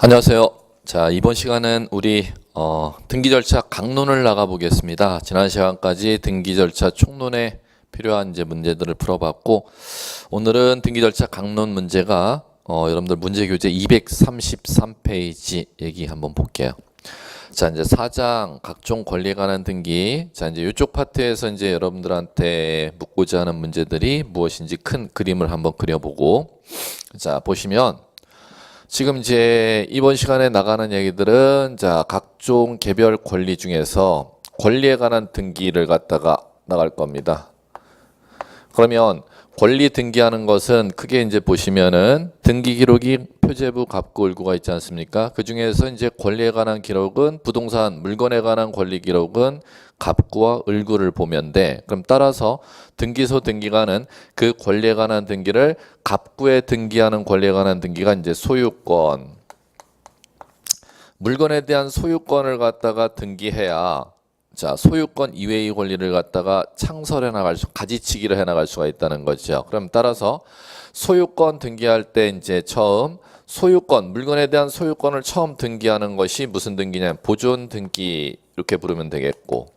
안녕하세요. 자, 이번 시간은 우리 등기 절차 강론을 나가 보겠습니다. 지난 시간까지 등기 절차 총론에 필요한 이제 문제들을 풀어봤고, 오늘은 등기 절차 강론 문제가 여러분들 문제 교재 233페이지 얘기 한번 볼게요. 자, 이제 사장 각종 권리에 관한 등기. 자, 이제 이쪽 파트에서 이제 여러분들한테 묻고자 하는 문제들이 무엇인지 큰 그림을 한번 그려보고, 자, 보시면 지금 이제 이번 시간에 나가는 얘기들은 자, 각종 개별 권리 중에서 권리에 관한 등기를 갖다가 나갈 겁니다. 그러면 권리 등기하는 것은 크게 이제 보시면은 등기 기록이 표제부, 갑구, 을구가 있지 않습니까? 그 중에서 이제 권리에 관한 기록은 부동산, 물건에 관한 권리 기록은 갑구와 을구를 보면 돼. 그럼 따라서 등기소 등기관은 그 권리에 관한 등기를 갑구에 등기하는 권리에 관한 등기가 이제 소유권. 물건에 대한 소유권을 갖다가 등기해야 자, 소유권 이외의 권리를 갖다가 창설해 나갈 수, 가지치기를 해 나갈 수가 있다는 거죠. 그럼 따라서 소유권 등기할 때 이제 처음 소유권, 물건에 대한 소유권을 처음 등기하는 것이 무슨 등기냐? 보존 등기 이렇게 부르면 되겠고,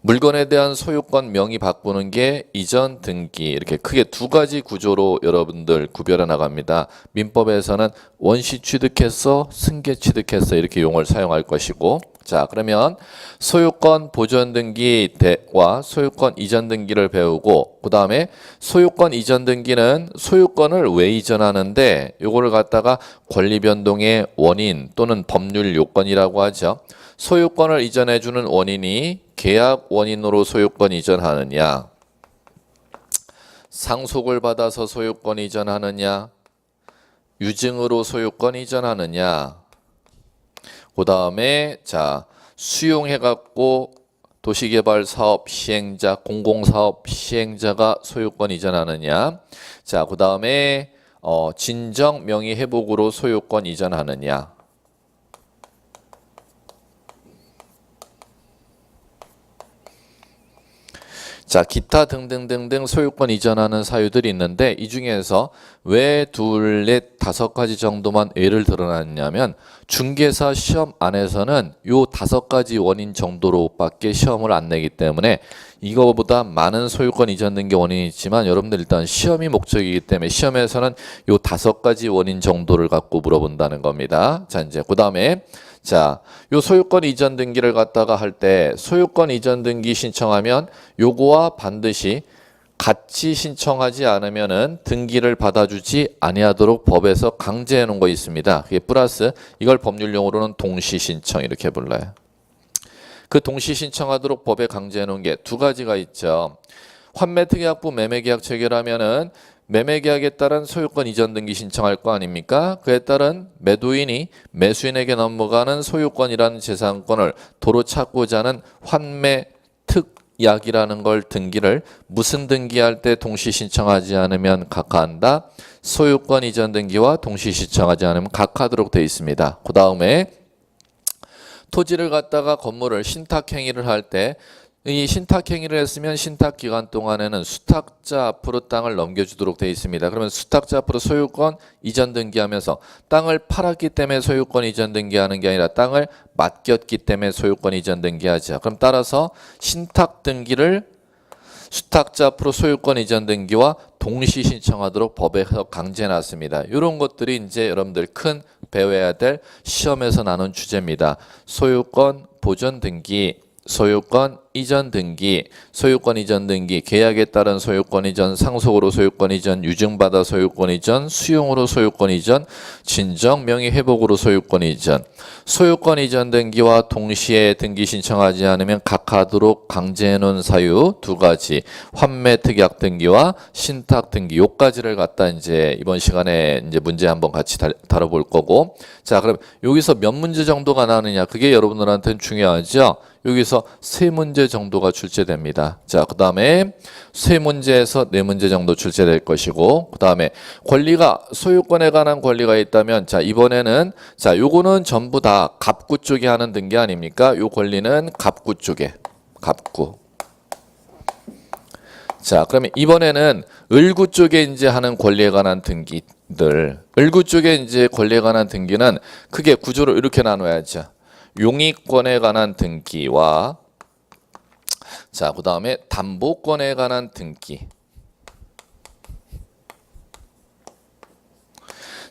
물건에 대한 소유권 명의 바꾸는 게 이전 등기. 이렇게 크게 두 가지 구조로 여러분들 구별해 나갑니다. 민법에서는 원시 취득했어, 승계 취득했어 이렇게 용어를 사용할 것이고, 자, 그러면 소유권 보존 등기와 소유권 이전 등기를 배우고, 그 다음에 소유권 이전 등기는 소유권을 왜 이전하는데 요거를 갖다가 권리 변동의 원인 또는 법률 요건이라고 하죠. 소유권을 이전해 주는 원인이 계약 원인으로 소유권 이전하느냐, 상속을 받아서 소유권 이전하느냐, 유증으로 소유권 이전하느냐, 그 다음에 자, 수용해 갖고 도시개발 사업 시행자, 공공사업 시행자가 소유권 이전하느냐, 자, 그 다음에 진정 명의 회복으로 소유권 이전하느냐. 자, 기타 등등등등 소유권 이전하는 사유들이 있는데 이 중에서 왜 둘, 넷, 다섯 가지 정도만 예를 들어놨냐면 중개사 시험 안에서는 요 다섯 가지 원인 정도로밖에 시험을 안 내기 때문에 이거보다 많은 소유권 이전 등기 원인이 있지만 여러분들 일단 시험이 목적이기 때문에 시험에서는 요 다섯 가지 원인 정도를 갖고 물어본다는 겁니다. 자, 이제 그 다음에 자, 요 소유권 이전 등기를 갖다가 할 때 소유권 이전 등기 신청하면 요거와 반드시 같이 신청하지 않으면은 등기를 받아주지 아니하도록 법에서 강제해 놓은 거 있습니다. 그게 플러스 이걸 법률 용어로는 동시 신청 이렇게 불러요. 그 동시 신청하도록 법에 강제해 놓은 게 두 가지가 있죠. 환매특약부 매매계약 체결하면은 매매계약에 따른 소유권 이전 등기 신청할 거 아닙니까? 그에 따른 매도인이 매수인에게 넘어가는 소유권이라는 재산권을 도로 찾고자 하는 환매특약이라는 걸 등기를 무슨 등기할 때 동시 신청하지 않으면 각하한다? 소유권 이전 등기와 동시 신청하지 않으면 각하도록 되어 있습니다. 그 다음에 토지를 갖다가 건물을 신탁행위를 할 때 이 신탁행위를 했으면 신탁기간 동안에는 수탁자 앞으로 땅을 넘겨주도록 되어 있습니다. 그러면 수탁자 앞으로 소유권 이전 등기하면서 땅을 팔았기 때문에 소유권 이전 등기하는 게 아니라 땅을 맡겼기 때문에 소유권 이전 등기하죠. 그럼 따라서 신탁 등기를 수탁자 앞으로 소유권 이전 등기와 동시 신청하도록 법에서 강제해놨습니다. 이런 것들이 이제 여러분들 큰 배워야 될 시험에서 나눈 주제입니다. 소유권 보존 등기, 소유권 이전 등기, 소유권 이전 등기, 계약에 따른 소유권 이전, 상속으로 소유권 이전, 유증받아 소유권 이전, 수용으로 소유권 이전, 진정 명의 회복으로 소유권 이전. 소유권 이전 등기와 동시에 등기 신청하지 않으면 각하도록 강제해 놓은 사유 두 가지, 환매특약 등기와 신탁 등기 요까지를 갖다 이제 이번 시간에 이제 문제 한번 같이 다뤄볼 거고, 자, 그럼 여기서 몇 문제 정도가 나오느냐, 그게 여러분들한테는 중요하죠. 여기서 세 문제 정도가 출제됩니다. 자, 그 다음에 세 문제에서 네 문제 정도 출제될 것이고, 그 다음에 권리가 소유권에 관한 권리가 있다면, 자, 이번에는 자, 요거는 전부 다 갑구 쪽에 하는 등기 아닙니까? 요 권리는 갑구 쪽에, 갑구. 자, 그러면 이번에는 을구 쪽에 이제 하는 권리에 관한 등기들. 을구 쪽에 이제 권리에 관한 등기는 크게 구조를 이렇게 나눠야죠. 용의권에 관한 등기와 자, 그다음에 담보권에 관한 등기.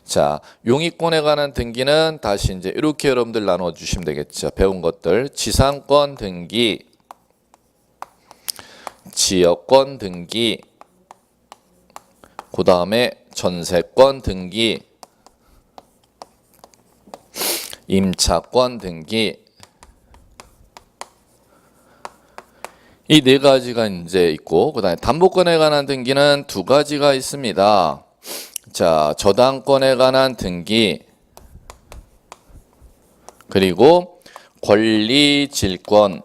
자, 용의권에 관한 등기는 다시 이제 이렇게 여러분들 나눠 주시면 되겠죠. 배운 것들. 지상권 등기, 지역권 등기, 그 다음에 전세권 등기, 임차권 등기. 이 네 가지가 이제 있고, 그 다음에 담보권에 관한 등기는 두 가지가 있습니다. 자, 저당권에 관한 등기, 그리고 권리질권,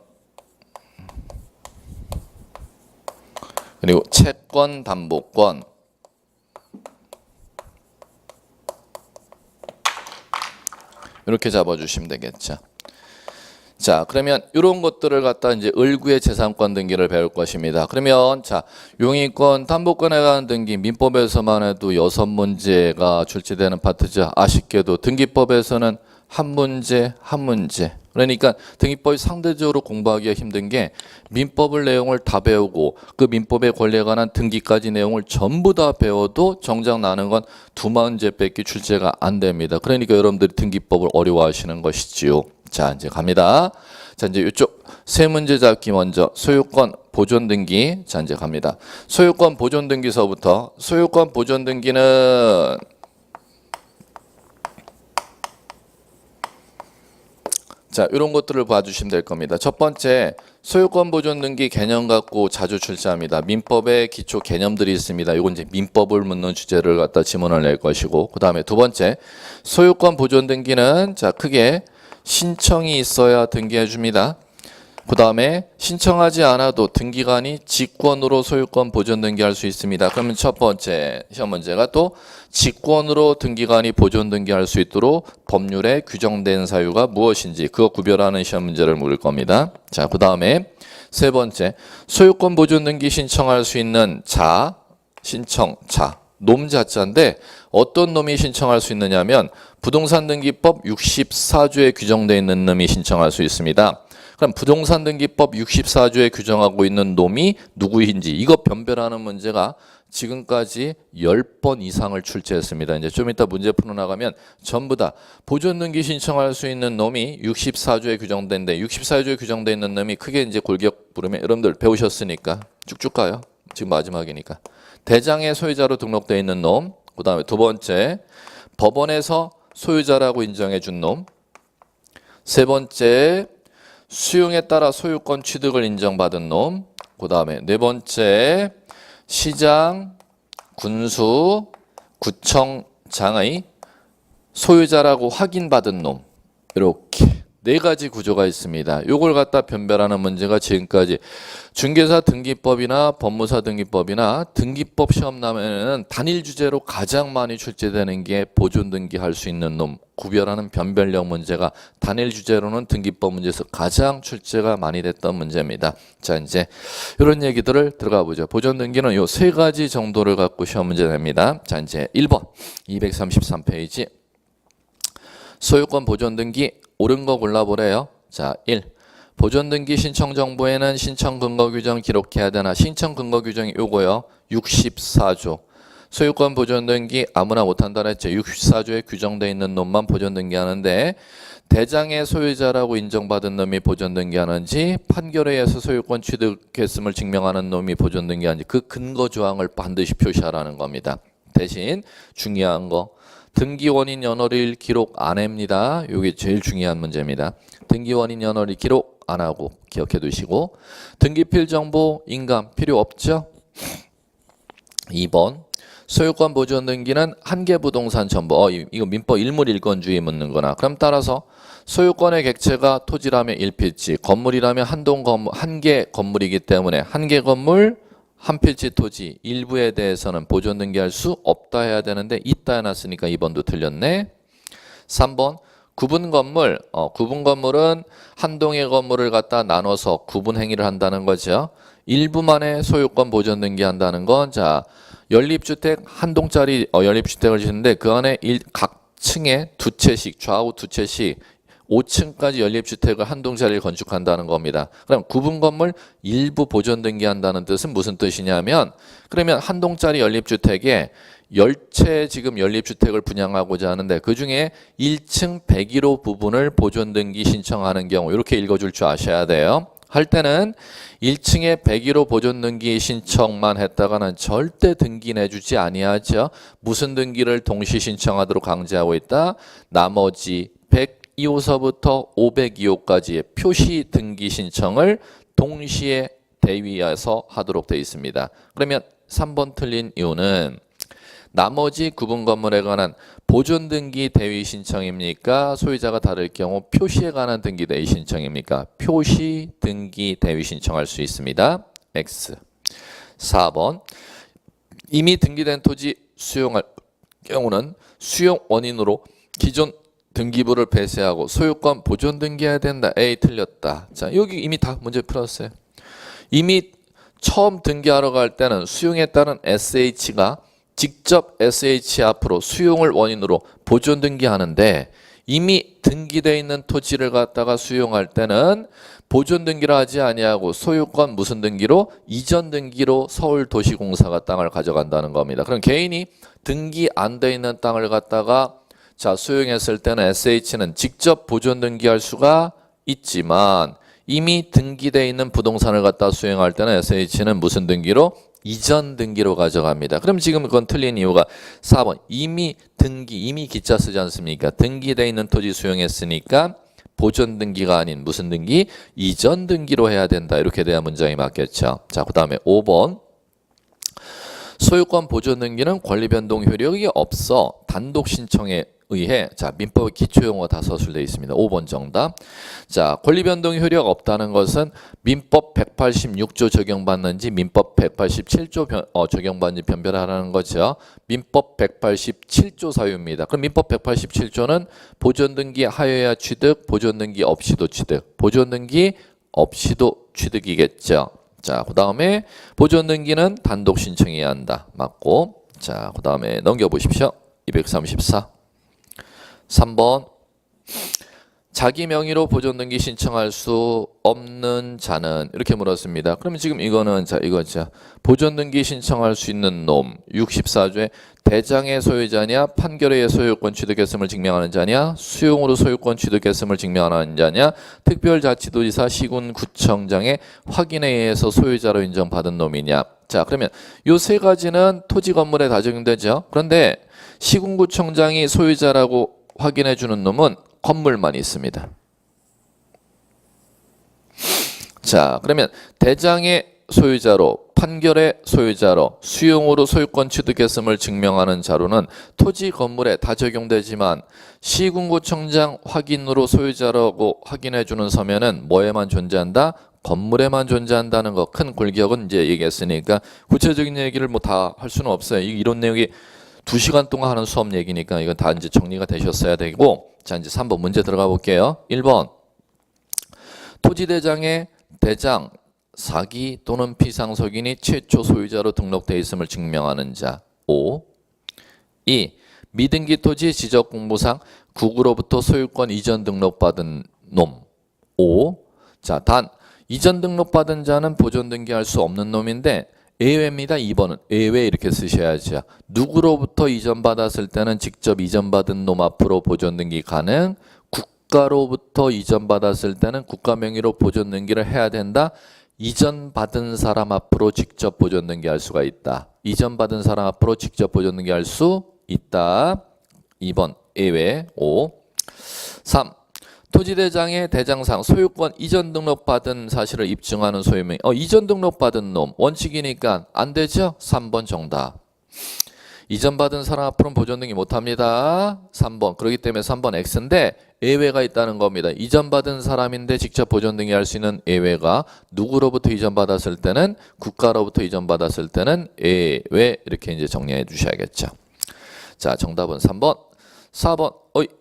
그리고 채권 담보권. 이렇게 잡아주시면 되겠죠. 자, 그러면 이런 것들을 갖다 이제 을구의 재산권 등기를 배울 것입니다. 그러면 자, 용의권, 담보권에 관한 등기 민법에서만 해도 6문제가 출제되는 파트죠. 아쉽게도 등기법에서는 한 문제. 그러니까 등기법이 상대적으로 공부하기가 힘든 게 민법을 내용을 다 배우고 그 민법의 권리에 관한 등기까지 내용을 전부 다 배워도 정작 나는 건 2문제밖에 출제가 안 됩니다. 그러니까 여러분들이 등기법을 어려워하시는 것이지요. 자, 이제 갑니다. 자, 이제 이쪽 세 문제 잡기 먼저 소유권 보존 등기. 자, 이제 갑니다. 소유권 보존 등기서부터 소유권 보존 등기는 자, 이런 것들을 봐주시면 될 겁니다. 첫 번째, 소유권 보존 등기 개념 갖고 자주 출제합니다. 민법에 기초 개념들이 있습니다. 이건 이제 민법을 묻는 주제를 갖다 지문을 낼 것이고, 그 다음에 두 번째, 소유권 보존 등기는 자, 크게 신청이 있어야 등기해 줍니다. 그 다음에 신청하지 않아도 등기관이 직권으로 소유권 보존 등기할 수 있습니다. 그러면 첫 번째 시험 문제가 또 직권으로 등기관이 보존 등기할 수 있도록 법률에 규정된 사유가 무엇인지 그거 구별하는 시험 문제를 물을 겁니다. 자, 그 다음에 세 번째, 소유권 보존 등기 신청할 수 있는 자, 신청자, 놈자자인데 어떤 놈이 신청할 수 있느냐면 부동산 등기법 64조에 규정되어 있는 놈이 신청할 수 있습니다. 그럼 부동산 등기법 64조에 규정하고 있는 놈이 누구인지 이거 변별하는 문제가 지금까지 10번 이상을 출제했습니다. 이제 좀 이따 문제 풀어나가면 전부 다 보존 등기 신청할 수 있는 놈이 64조에 규정된데 64조에 규정되어 있는 놈이 크게 이제 골격 부르면 여러분들 배우셨으니까 쭉쭉 가요. 지금 마지막이니까. 대장의 소유자로 등록되어 있는 놈, 그 다음에 두 번째 법원에서 소유자라고 인정해 준 놈, 세 번째 수용에 따라 소유권 취득을 인정받은 놈, 그 다음에 네 번째 시장, 군수, 구청장의 소유자라고 확인받은 놈. 이렇게 네 가지 구조가 있습니다. 이걸 갖다 변별하는 문제가 지금까지 중개사 등기법이나 법무사 등기법이나 등기법 시험 나면은 단일 주제로 가장 많이 출제되는 게 보존 등기할 수 있는 놈. 구별하는 변별력 문제가 단일 주제로는 등기법 문제에서 가장 출제가 많이 됐던 문제입니다. 자, 이제 이런 얘기들을 들어가 보죠. 보존 등기는 요 세 가지 정도를 갖고 시험 문제 냅니다. 자, 이제 1번 233페이지 소유권 보존 등기 옳은 거 골라보래요. 자, 1. 보존 등기 신청 정보에는 신청 근거 규정 기록해야 되나? 신청 근거 규정이 요거요. 64조. 소유권 보존 등기 아무나 못한다 했죠. 64조에 규정되어 있는 놈만 보존 등기하는데 대장의 소유자라고 인정받은 놈이 보존 등기하는지 판결에 의해서 소유권 취득했음을 증명하는 놈이 보존 등기하는지 그 근거 조항을 반드시 표시하라는 겁니다. 대신 중요한 거 등기 원인 연월일 기록 안 합니다. 이게 제일 중요한 문제입니다. 등기 원인 연월일 기록 안 하고 기억해 두시고 등기필 정보 인감 필요 없죠? 2번 소유권 보존 등기는 한개 부동산 전부 이거 민법 일물일건주의 묻는 거나 그럼 따라서 소유권의 객체가 토지라면 1필지 건물이라면 한 개 건물이기 때문에 한 개 건물 한 필지 토지 일부에 대해서는 보존 등기할 수 없다 해야 되는데 있다 해놨으니까 2번도 틀렸네. 3번 구분 건물 구분 건물은 한 동의 건물을 갖다 나눠서 구분 행위를 한다는 거죠. 일부만의 소유권 보존 등기한다는 건 자, 연립주택 한 동짜리 연립주택을 짓는데 그 안에 각 층에 두 채씩 좌우 두 채씩 5층까지 연립주택을 한 동짜리를 건축한다는 겁니다. 그럼 구분 건물 일부 보존 등기한다는 뜻은 무슨 뜻이냐면 그러면 한 동짜리 연립주택에 10채 지금 연립주택을 분양하고자 하는데 그중에 1층 101호 부분을 보존 등기 신청하는 경우 이렇게 읽어줄 줄 아셔야 돼요. 할 때는 1층에 101호 보존 등기 신청만 했다가는 절대 등기 내주지 아니하죠. 무슨 등기를 동시 신청하도록 강제하고 있다? 나머지 102호서부터 502호까지의 표시 등기 신청을 동시에 대위해서 하도록 되어 있습니다. 그러면 3번 틀린 이유는 나머지 구분 건물에 관한 보존 등기 대위 신청입니까? 소유자가 다를 경우 표시에 관한 등기 대위 신청입니까? 표시 등기 대위 신청할 수 있습니다. X. 4번 이미 등기된 토지 수용할 경우는 수용 원인으로 기존 등기부를 폐쇄하고 소유권 보존 등기해야 된다. A 틀렸다. 자, 여기 이미 다 문제 풀었어요. 이미 처음 등기하러 갈 때는 수용에 따른 SH가 직접 SH 앞으로 수용을 원인으로 보존 등기하는데 이미 등기되어 있는 토지를 갖다가 수용할 때는 보존 등기를 하지 아니하고 소유권 무슨 등기로? 이전 등기로 서울도시공사가 땅을 가져간다는 겁니다. 그럼 개인이 등기 안 돼 있는 땅을 갖다가 자, 수용했을 때는 SH는 직접 보존 등기할 수가 있지만 이미 등기되어 있는 부동산을 갖다 수용할 때는 SH는 무슨 등기로? 이전 등기로 가져갑니다. 그럼 지금 그건 틀린 이유가 4번 이미 등기, 이미 기자 쓰지 않습니까? 등기되어 있는 토지 수용했으니까 보존 등기가 아닌 무슨 등기? 이전 등기로 해야 된다. 이렇게 돼야 문장이 맞겠죠. 자, 그 다음에 5번 소유권 보존 등기는 권리 변동 효력이 없어 단독 신청에 의해 자 민법의 기초용어가 다 서술되어 있습니다. 5번 정답. 자 권리 변동 효력 없다는 것은 민법 186조 적용받는지 민법 187조 적용받는지 변별하라는 거죠. 민법 187조 사유입니다. 그럼 민법 187조는 보존 등기 하여야 취득, 보존 등기 없이도 취득, 보존 등기 없이도 취득이겠죠. 자, 그 다음에 보존 등기는 단독 신청해야 한다. 맞고. 자, 그 다음에 넘겨보십시오. 234. 3번 자기 명의로 보존 등기 신청할 수 없는 자는 이렇게 물었습니다. 그러면 지금 이거는 자 이거죠. 보존 등기 신청할 수 있는 놈 64조에 대장의 소유자냐 판결의 소유권 취득했음을 증명하는 자냐 수용으로 소유권 취득했음을 증명하는 자냐 특별자치도지사 시군구청장의 확인에 의해서 소유자로 인정받은 놈이냐. 자 그러면 요 세 가지는 토지 건물에 다 적용되죠. 그런데 시군구청장이 소유자라고 확인해 주는 놈은 건물만 있습니다. 자, 그러면 대장의 소유자로, 판결의 소유자로, 수용으로 소유권 취득했음을 증명하는 자료는 토지 건물에 다 적용되지만 시군구청장 확인으로 소유자라고 확인해 주는 서면은 뭐에만 존재한다? 건물에만 존재한다는 거. 큰 골격은 이제 얘기했으니까 구체적인 얘기를 뭐 다 할 수는 없어요. 이런 내용이 2시간 동안 하는 수업 얘기니까 이건 다 이제 정리가 되셨어야 되고. 자, 이제 3번 문제 들어가 볼게요. 1번. 토지대장의 대장, 사기 또는 피상속인이 최초 소유자로 등록되어 있음을 증명하는 자. 5. 2. 미등기 토지 지적공부상 국으로부터 소유권 이전 등록받은 놈. 5. 자, 단 이전 등록받은 자는 보존 등기할 수 없는 놈인데 예외입니다. 2번은 예외 이렇게 쓰셔야죠. 누구로부터 이전받았을 때는 직접 이전받은 놈 앞으로 보존 등기 가능. 국가로부터 이전받았을 때는 국가 명의로 보존 등기를 해야 된다. 이전받은 사람 앞으로 직접 보존 등기할 수가 있다. 이전받은 사람 앞으로 직접 보존 등기할 수 있다. 2번 예외. 5. 3. 토지대장의 대장상 소유권 이전 등록받은 사실을 입증하는 소유명. 이전 등록받은 놈 원칙이니까 안 되죠? 3번 정답. 이전 받은 사람 앞으로는 보존 등기 못합니다. 3번. 그렇기 때문에 3번 X인데 예외가 있다는 겁니다. 이전 받은 사람인데 직접 보존 등기할 수 있는 예외가 누구로부터 이전 받았을 때는 국가로부터 이전 받았을 때는 예외 이렇게 이제 정리해 주셔야겠죠. 자, 정답은 3번. 4번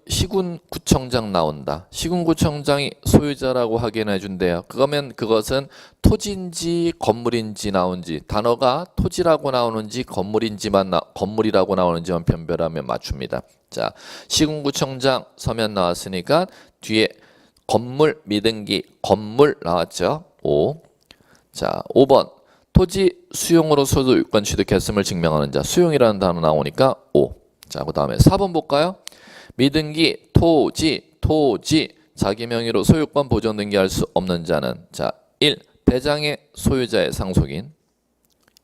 시군구청장 나온다. 시군구청장이 소유자라고 확인해 준대요. 그러면 그것은 토지인지 건물인지 나온지, 단어가 토지라고 나오는지 건물이라고 나오는지만 변별하면 맞춥니다. 자, 시군구청장 서면 나왔으니까 뒤에 건물 미등기 건물 나왔죠. 5. 자, 5번 토지 수용으로 소유권 취득했음을 증명하는 자. 수용이라는 단어 나오니까 5. 자, 그 다음에 4번 볼까요? 미등기 토지 자기 명의로 소유권 보존 등기할 수 없는 자는 자 1. 대장의 소유자의 상속인.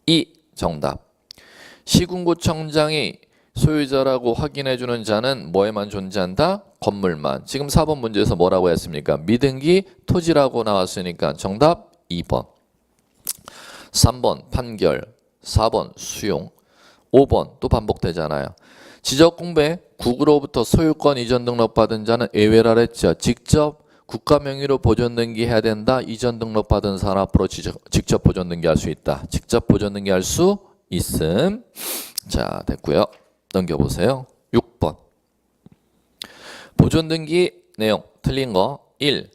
2. 정답. 시군구청장이 소유자라고 확인해주는 자는 뭐에만 존재한다? 건물만. 지금 4번 문제에서 뭐라고 했습니까? 미등기 토지라고 나왔으니까 정답 2번. 3번 판결, 4번 수용, 5번 또 반복되잖아요. 지적공부에 국으로부터 소유권 이전 등록 받은 자는 예외라 했죠. 직접 국가 명의로 보존 등기해야 된다. 이전 등록 받은 사람 앞으로 직접 보존 등기할 수 있다. 직접 보존 등기할 수 있음. 자, 됐고요. 넘겨보세요. 6번. 보존 등기 내용 틀린 거 1.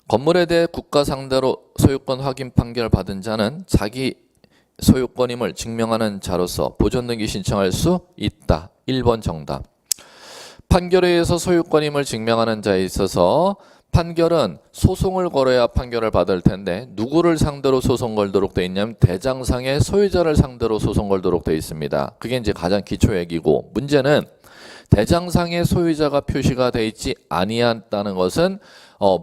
건물에 대해 국가 상대로 소유권 확인 판결 받은 자는 자기 소유권임을 증명하는 자로서 보존 등기 신청할 수 있다. 1번 정답. 판결에 의해서 소유권임을 증명하는 자에 있어서 판결은 소송을 걸어야 판결을 받을 텐데 누구를 상대로 소송 걸도록 돼 있냐면 대장상의 소유자를 상대로 소송 걸도록 돼 있습니다. 그게 이제 가장 기초 얘기고, 문제는 대장상의 소유자가 표시가 돼 있지 아니했다는 것은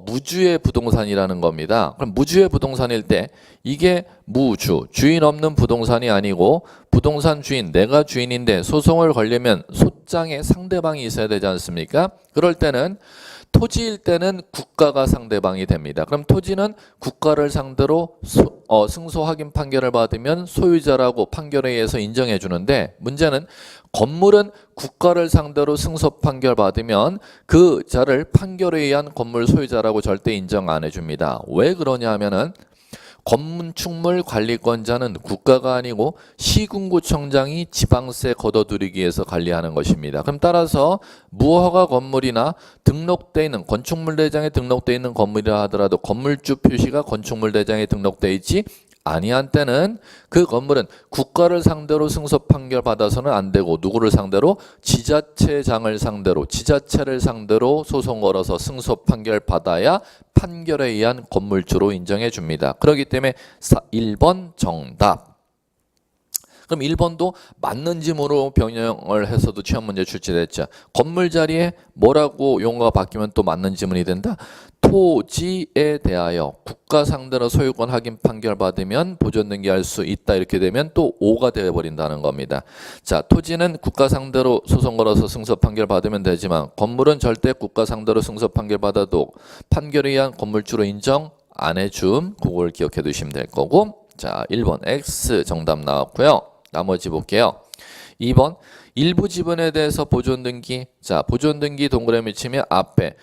무주의 부동산이라는 겁니다. 그럼 무주의 부동산일 때 이게 무주, 주인 없는 부동산이 아니고 부동산 주인, 내가 주인인데 소송을 걸려면 소장에 상대방이 있어야 되지 않습니까? 그럴 때는 토지일 때는 국가가 상대방이 됩니다. 그럼 토지는 국가를 상대로 승소 확인 판결을 받으면 소유자라고 판결에 의해서 인정해 주는데, 문제는 건물은 국가를 상대로 승소 판결 받으면 그 자를 판결에 의한 건물 소유자라고 절대 인정 안 해줍니다. 왜 그러냐 하면은 건축물 관리권자는 국가가 아니고 시군구청장이 지방세 걷어들이기 위해서 관리하는 것입니다. 그럼 따라서 무허가 건물이나 등록되어 있는 건축물 대장에 등록되어 있는 건물이라 하더라도 건물주 표시가 건축물 대장에 등록되어 있지 아니한 때는 그 건물은 국가를 상대로 승소 판결 받아서는 안 되고 누구를 상대로? 지자체장을 상대로, 지자체를 상대로 소송 걸어서 승소 판결 받아야 판결에 의한 건물주로 인정해 줍니다. 그렇기 때문에 1번 정답. 그럼 1번도 맞는 지문으로 변형을 해서도 시험 문제 출제됐죠. 건물 자리에 뭐라고 용어가 바뀌면 또 맞는 지문이 된다. 토지에 대하여 국가 상대로 소유권 확인 판결 받으면 보존 등기할 수 있다. 이렇게 되면 또 5가 되어버린다는 겁니다. 자, 토지는 국가 상대로 소송 걸어서 승소 판결 받으면 되지만 건물은 절대 국가 상대로 승소 판결 받아도 판결에 의한 건물주로 인정 안 해줌. 그걸 기억해 두시면 될 거고, 자 1번 X 정답 나왔고요. 나머지 볼게요. 2번 일부 지분에 대해서 보존 등기. 자, 보존 등기 동그라미 치면 앞에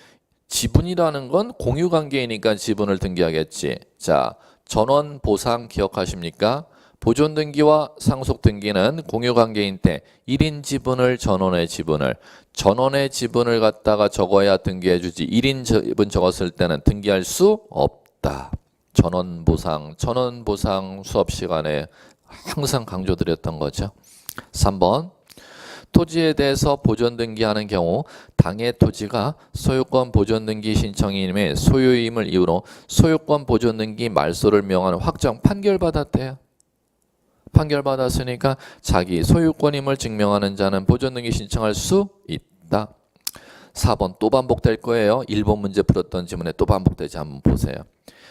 지분이라는 건 공유관계이니까 지분을 등기하겠지. 자, 전원 보상 기억하십니까? 보존 등기와 상속 등기는 공유관계인 때 1인 지분을 전원의 지분을 갖다가 적어야 등기해 주지 1인 지분 적었을 때는 등기할 수 없다. 전원보상 수업 시간에 항상 강조드렸던 거죠. 3번 토지에 대해서 보존 등기하는 경우 당해 토지가 소유권 보존 등기 신청인의 소유임을 이유로 소유권 보존 등기 말소를 명하는 확정 판결 받았대요. 판결 받았으니까 자기 소유권임을 증명하는 자는 보존 등기 신청할 수 있다. 4번 또 반복될 거예요. 1번 문제 풀었던 지문에 또 반복되지 한번 보세요.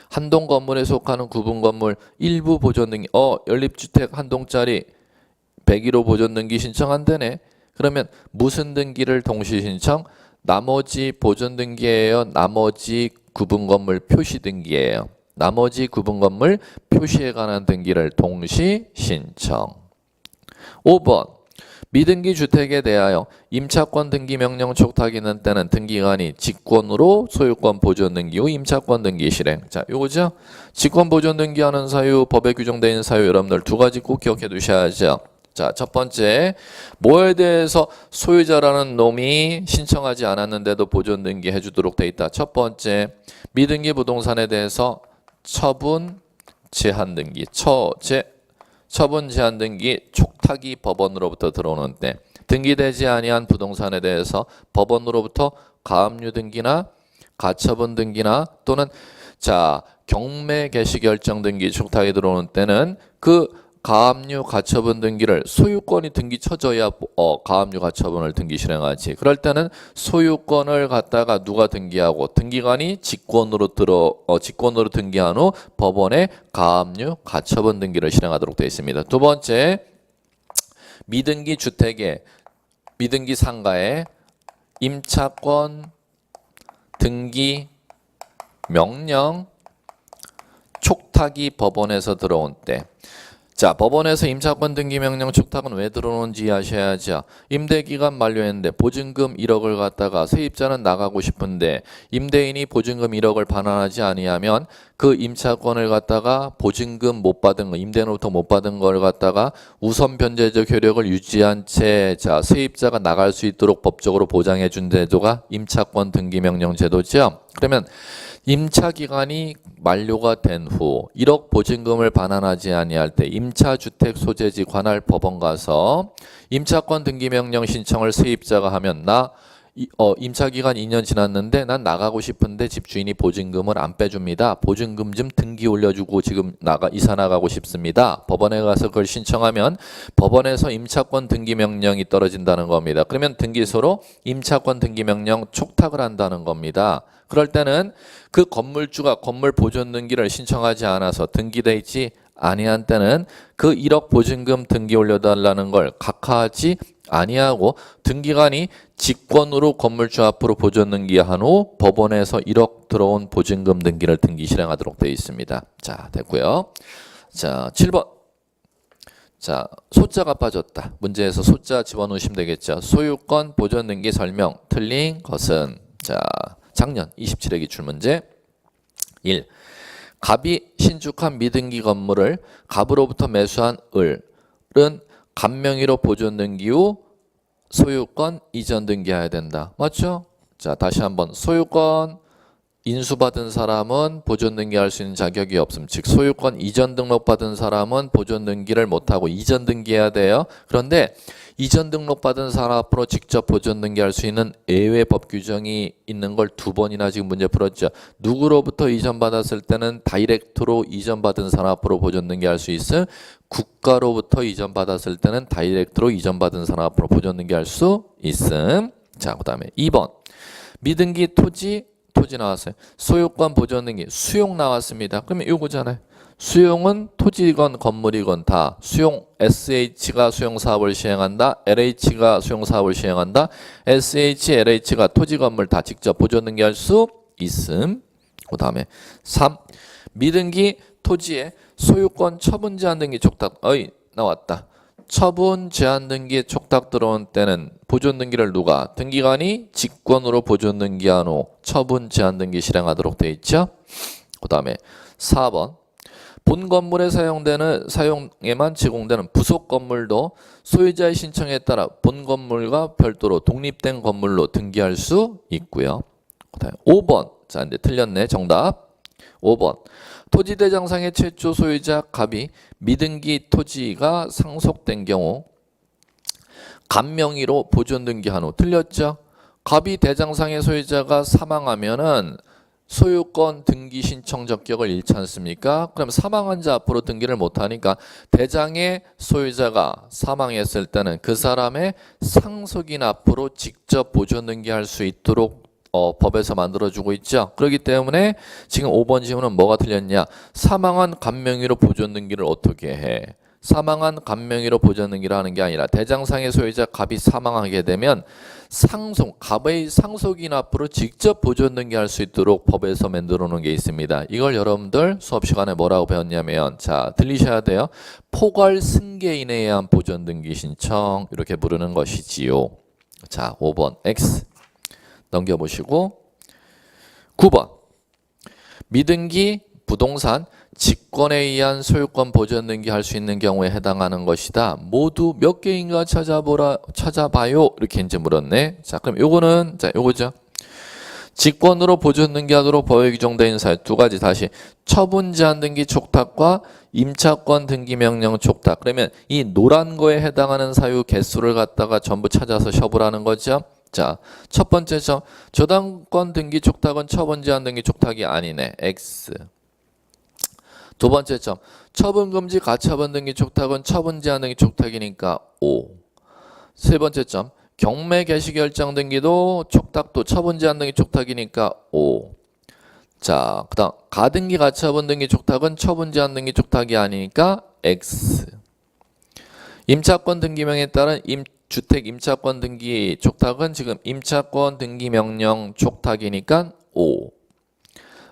한동 건물에 속하는 구분 건물 일부 보존 등기. 연립주택 한 동짜리 101호 보존 등기 신청 안 되네. 그러면 무슨 등기를 동시 신청? 나머지 보존 등기예요. 나머지 구분 건물 표시 등기예요. 나머지 구분 건물 표시에 관한 등기를 동시 신청. 5번 미등기 주택에 대하여 임차권 등기 명령 촉탁이는 때는 등기관이 직권으로 소유권 보존 등기 후 임차권 등기 실행. 자, 요거죠. 직권 보존 등기하는 사유, 법에 규정되어 있는 사유 여러분들 두 가지 꼭 기억해 두셔야죠. 자, 첫 번째, 뭐에 대해서 소유자라는 놈이 신청하지 않았는데도 보존 등기 해주도록 돼 있다. 첫 번째, 미등기 부동산에 대해서 처분 제한 등기, 처분 제한 등기 촉탁이 법원으로부터 들어오는 때, 등기되지 아니한 부동산에 대해서 법원으로부터 가압류 등기나 가처분 등기나 또는 자 경매 개시 결정 등기 촉탁이 들어오는 때는 그 가압류 가처분 등기를 소유권이 등기 쳐져야 가압류 가처분을 등기 실행하지. 그럴 때는 소유권을 갖다가 누가 등기하고 등기관이 직권으로 등기한 후 법원에 가압류 가처분 등기를 실행하도록 되어 있습니다. 두 번째, 미등기 주택의 미등기 상가의 임차권 등기 명령 촉탁이 법원에서 들어온 때, 자, 법원에서 임차권 등기 명령 촉탁은 왜 들어오는지 아셔야죠. 임대기간 만료했는데 보증금 1억을 갖다가 세입자는 나가고 싶은데 임대인이 보증금 1억을 반환하지 아니하면 그 임차권을 갖다가 보증금 못 받은 거, 임대인으로부터 못 받은 걸 갖다가 우선 변제적 효력을 유지한 채 자, 세입자가 나갈 수 있도록 법적으로 보장해 준 제도가 임차권 등기 명령 제도죠. 그러면 임차 기간이 만료가 된 후 1억 보증금을 반환하지 아니할 때 임차주택 소재지 관할 법원 가서 임차권 등기 명령 신청을 세입자가 하면 나 임차 기간 2년 지났는데 난 나가고 싶은데 집주인이 보증금을 안 빼줍니다. 보증금 좀 등기 올려주고 지금 이사 나가고 싶습니다. 법원에 가서 그걸 신청하면 법원에서 임차권 등기 명령이 떨어진다는 겁니다. 그러면 등기소로 임차권 등기 명령 촉탁을 한다는 겁니다. 그럴 때는 그 건물주가 건물 보존 등기를 신청하지 않아서 등기돼 있지 아니한 때는 그 1억 보증금 등기 올려달라는 걸 각하하지 아니하고 등기관이 직권으로 건물주 앞으로 보존 등기한 후 법원에서 1억 들어온 보증금 등기를 등기 실행하도록 되어 있습니다. 자, 됐고요. 자, 7번. 자, 소자가 빠졌다. 문제에서 소자 집어넣으시면 되겠죠. 소유권 보존 등기 설명 틀린 것은 자, 작년 27회 기출문제 1. 갑이 신축한 미등기 건물을 갑으로부터 매수한 을은 갑명의로 보존 등기 후 소유권 이전 등기해야 된다. 맞죠? 자, 다시 한번 소유권 인수받은 사람은 보존 등기할 수 있는 자격이 없음. 즉 소유권 이전 등록받은 사람은 보존 등기를 못하고 이전 등기해야 돼요. 그런데 이전 등록받은 사람 앞으로 직접 보존 등기할 수 있는 예외 법 규정이 있는 걸 2번이나 지금 문제 풀었죠. 누구로부터 이전받았을 때는 다이렉트로 이전받은 사람 앞으로 보존 등기할 수 있음. 국가로부터 이전받았을 때는 다이렉트로 이전받은 사람 앞으로 보존 등기할 수 있음. 자, 그 다음에 2번 미등기 토지 나왔어요. 소유권 보존 등기 수용 나왔습니다. 그러면 이거잖아요. 수용은 토지건 건물이건 다 수용 SH가 수용사업을 시행한다. LH가 수용사업을 시행한다. SH, LH가 토지 건물 다 직접 보존 등기할 수 있음. 그 다음에 3. 미등기 토지에 소유권 처분 제한 등기 촉탁 나왔다. 처분 제한 등기 촉탁 들어온 때는 보존 등기를 누가 등기관이 직권으로 보존 등기한 후 처분 제한 등기 실행하도록 되어 있죠. 그 다음에 4번 본 건물에 사용에만 제공되는 부속 건물도 소유자의 신청에 따라 본 건물과 별도로 독립된 건물로 등기할 수 있고요. 그다음에 5번. 자, 근데 틀렸네. 정답. 5번. 토지 대장상의 최초 소유자 갑이 미등기 토지가 상속된 경우 갑명의로 보존 등기한 후 틀렸죠? 갑이 대장상의 소유자가 사망하면은 소유권 등기 신청 적격을 잃지 않습니까? 그럼 사망한 자 앞으로 등기를 못하니까 대장의 소유자가 사망했을 때는 그 사람의 상속인 앞으로 직접 보존 등기할 수 있도록 법에서 만들어주고 있죠. 그렇기 때문에 지금 5번 질문은 뭐가 틀렸냐? 사망한 갑명의로 보존 등기를 어떻게 해? 사망한 갑명의로 보존 등기를 하는 게 아니라 대장상의 소유자 갑이 사망하게 되면 갑의 상속인 앞으로 직접 보존 등기할 수 있도록 법에서 만들어 놓은 게 있습니다. 이걸 여러분들 수업 시간에 뭐라고 배웠냐면 자, 들리셔야 돼요. 포괄 승계인에 의한 보존 등기 신청 이렇게 부르는 것이지요. 자, 5번 X 넘겨보시고 9번 미등기 부동산 직권에 의한 소유권 보전 등기할 수 있는 경우에 해당하는 것이다. 모두 몇 개인가 찾아봐요. 이렇게 이제 물었네. 자, 그럼 요거는 요거죠. 직권으로 보전 등기하도록 법에 규정되어 있는 사유 두 가지. 다시 처분 제한 등기 촉탁과 임차권 등기 명령 촉탁. 그러면 이 노란 거에 해당하는 사유 개수를 갖다가 전부 찾아서 처분하는 거죠. 자, 첫 번째 점, 저당권 등기 촉탁은 처분 제한 등기 촉탁이 아니네. X. 두 번째 점, 처분 금지 가처분 등기 촉탁은 처분 제한 등기 촉탁이니까 O. 세 번째 점, 경매 개시 결정 등기도 촉탁도 처분 제한 등기 촉탁이니까 O. 자, 그다음 가등기 가처분 등기 촉탁은 처분 제한 등기 촉탁이 아니니까 X. 임차권 등기명에 따른 주택 임차권 등기 촉탁은 지금 임차권 등기 명령 촉탁이니까 O.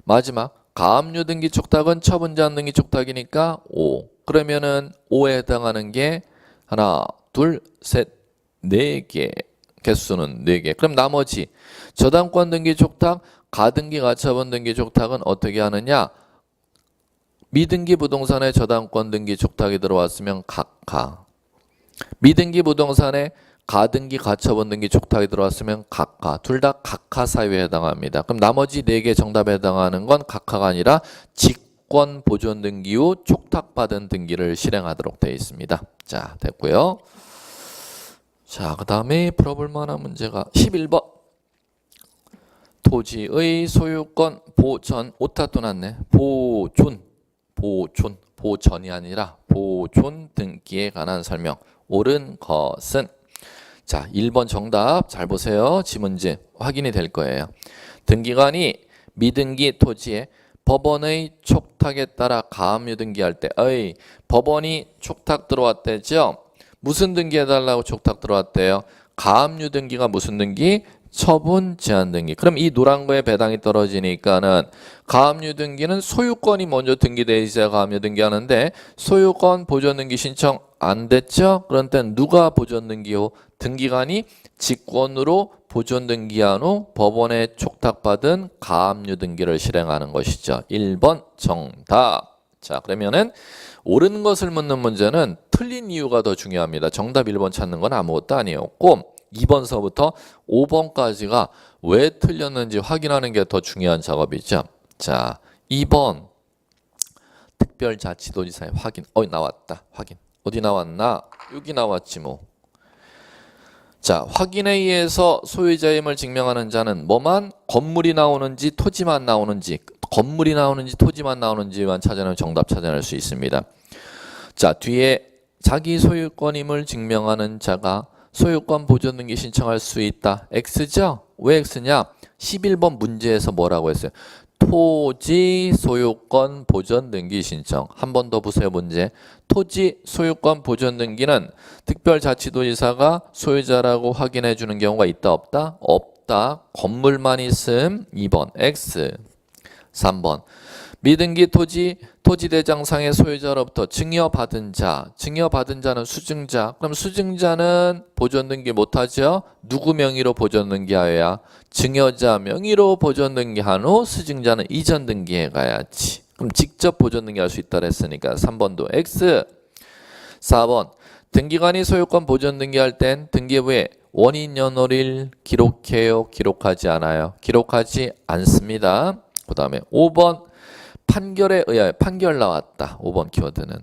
마지막 가압류 등기 촉탁은 처분 제한 등기 촉탁이니까 O. 그러면은 O에 해당하는 게 하나, 둘, 셋, 네 개. 개수는 4개. 그럼 나머지 저당권 등기 촉탁, 가등기 가처분 등기 촉탁은 어떻게 하느냐? 미등기 부동산에 저당권 등기 촉탁이 들어왔으면 각하. 미등기 부동산에 가등기 가처분 등기 촉탁이 들어왔으면 각하. 둘 다 각하 사유에 해당합니다. 그럼 나머지 4개 정답에 해당하는 건 각하가 아니라 직권 보존 등기 후 촉탁받은 등기를 실행하도록 되어 있습니다. 자, 됐고요. 자, 그 다음에 풀어볼 만한 문제가 11번. 토지의 소유권 보전, 오타 또 났네. 보존이 아니라 보존 등기에 관한 설명. 옳은 것은? 자, 1번 정답 잘 보세요. 지문제 확인이 될 거예요. 등기관이 미등기 토지에 법원의 촉탁에 따라 가압류 등기할 때, 법원이 촉탁 들어왔대죠? 무슨 등기 해달라고 촉탁 들어왔대요? 가압류 등기가 무슨 등기? 처분 제한 등기. 그럼 이 노란 거에 배당이 떨어지니까는 가압류 등기는 소유권이 먼저 등기돼 있어야 가압류 등기하는데 소유권 보존 등기 신청 안 됐죠? 그런 땐 누가 보존 등기요? 등기관이 직권으로 보존 등기한 후 법원에 촉탁받은 가압류 등기를 실행하는 것이죠. 1번 정답. 자, 그러면은 옳은 것을 묻는 문제는 틀린 이유가 더 중요합니다. 정답 1번 찾는 건 아무것도 아니었고 2번서부터 5번까지가 왜 틀렸는지 확인하는 게 더 중요한 작업이죠. 자, 2번 특별자치도지사의 확인. 나왔다. 확인. 어디 나왔나? 여기 나왔지 뭐. 자, 확인에 의해서 소유자임을 증명하는 자는 뭐만? 건물이 나오는지 토지만 나오는지, 건물이 나오는지 토지만 나오는지만 찾아내면 정답 찾아낼 수 있습니다. 자, 뒤에 자기 소유권임을 증명하는 자가 소유권 보존 등기 신청할 수 있다. X죠? 왜 X냐? 11번 문제에서 뭐라고 했어요? 토지 소유권 보존 등기 신청. 한 번 더 보세요. 문제. 토지 소유권 보존 등기는 특별자치도지사가 소유자라고 확인해 주는 경우가 있다 없다? 없다. 건물만 있음. 2번 X. 3번 미등기 토지대장상의 소유자로부터 증여받은 자. 증여받은 자는 수증자. 그럼 수증자는 보존 등기 못하죠? 누구 명의로 보존 등기하여야? 증여자 명의로 보존 등기한 후 수증자는 이전 등기해 가야지. 그럼 직접 보존 등기할 수 있다 그랬으니까 3번도 X. 4번 등기관이 소유권 보존 등기할 땐 등기부에 원인 연월일 기록해요? 기록하지 않아요? 기록하지 않습니다. 그 다음에 5번 판결에 의하여. 판결 나왔다. 5번 키워드는.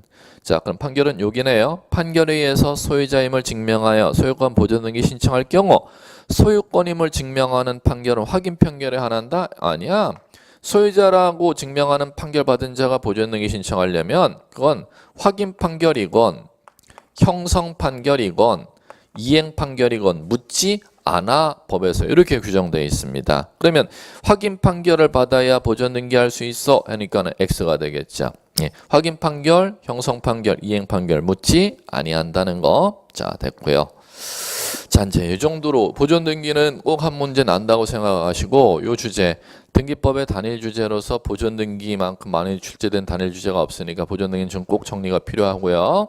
자, 그럼 판결은 여기네요. 판결에 의해서 소유자임을 증명하여 소유권 보존 등기 신청할 경우 소유권임을 증명하는 판결은 확인 판결에 한한다? 아니야. 소유자라고 증명하는 판결 받은 자가 보존 등기 신청하려면 그건 확인 판결이건 형성 판결이건 이행 판결이건 묻지 않아 법에서 이렇게 규정되어 있습니다. 그러면 확인 판결을 받아야 보존 등기할 수 있어 하니까는 X가 되겠죠. 예, 확인 판결, 형성 판결, 이행 판결 묻지 아니한다는 거. 자, 됐고요. 자, 이제 이 정도로 보존 등기는 꼭 한 문제 난다고 생각하시고 이 주제 등기법의 단일 주제로서 보존 등기만큼 많이 출제된 단일 주제가 없으니까 보존 등기는 좀 꼭 정리가 필요하고요.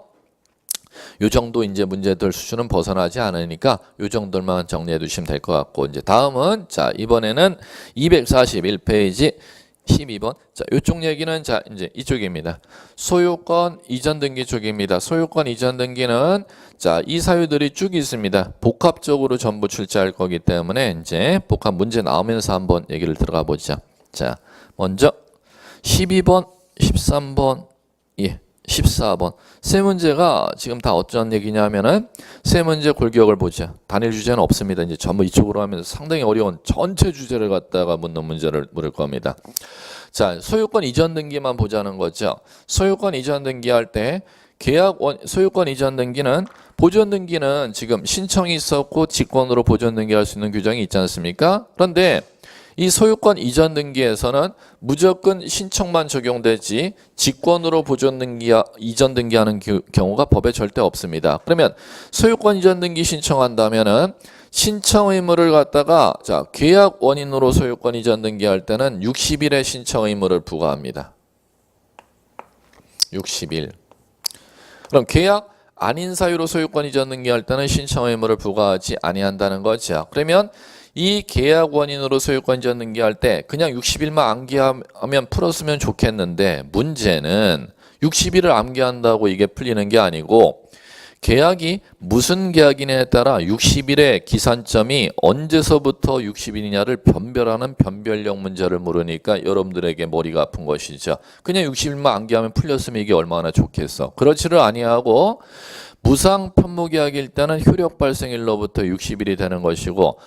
요 정도 이제 문제들 수준은 벗어나지 않으니까 요 정도만 정리해 두시면 될 것 같고 이제 다음은 자 이번에는 241페이지 12번. 자, 이쪽 얘기는 자, 이제 이쪽입니다. 소유권 이전 등기 쪽입니다. 소유권 이전 등기는 자, 이 사유들이 쭉 있습니다. 복합적으로 전부 출제할 거기 때문에 이제 복합 문제 나오면서 한번 얘기를 들어가 보자. 자, 먼저 12번, 13번, 예. 14번. 세 문제가 지금 다 어떤 얘기냐면은 세 문제 골격을 보자. 단일 주제는 없습니다. 이제 전부 이쪽으로 하면서 상당히 어려운 전체 주제를 갖다가 묻는 문제를 물을 겁니다. 자, 소유권 이전 등기만 보자는 거죠. 소유권 이전 등기할 때 소유권 이전 등기는 보존 등기는 지금 신청이 있었고 직권으로 보존 등기할 수 있는 규정이 있지 않습니까? 그런데 이 소유권 이전 등기에서는 무조건 신청만 적용되지 직권으로 보존 등기 이전 등기하는 경우가 법에 절대 없습니다. 그러면 소유권 이전 등기 신청한다면은 신청 의무를 갖다가 자, 계약 원인으로 소유권 이전 등기할 때는 60일의 신청 의무를 부과합니다. 60일. 그럼 계약 아닌 사유로 소유권 이전 등기할 때는 신청 의무를 부과하지 아니한다는 거죠. 그러면 이 계약 원인으로 소유권 이전 등기할 때 그냥 60일만 암기하면 풀었으면 좋겠는데 문제는 60일을 암기한다고 이게 풀리는 게 아니고 계약이 무슨 계약이냐에 따라 60일의 기산점이 언제서부터 60일이냐를 변별하는 변별력 문제를 물으니까 여러분들에게 머리가 아픈 것이죠. 그냥 60일만 암기하면 풀렸으면 이게 얼마나 좋겠어. 그렇지를 아니하고 무상 편무계약일 때는 효력 발생일로부터 60일이 되는 것이고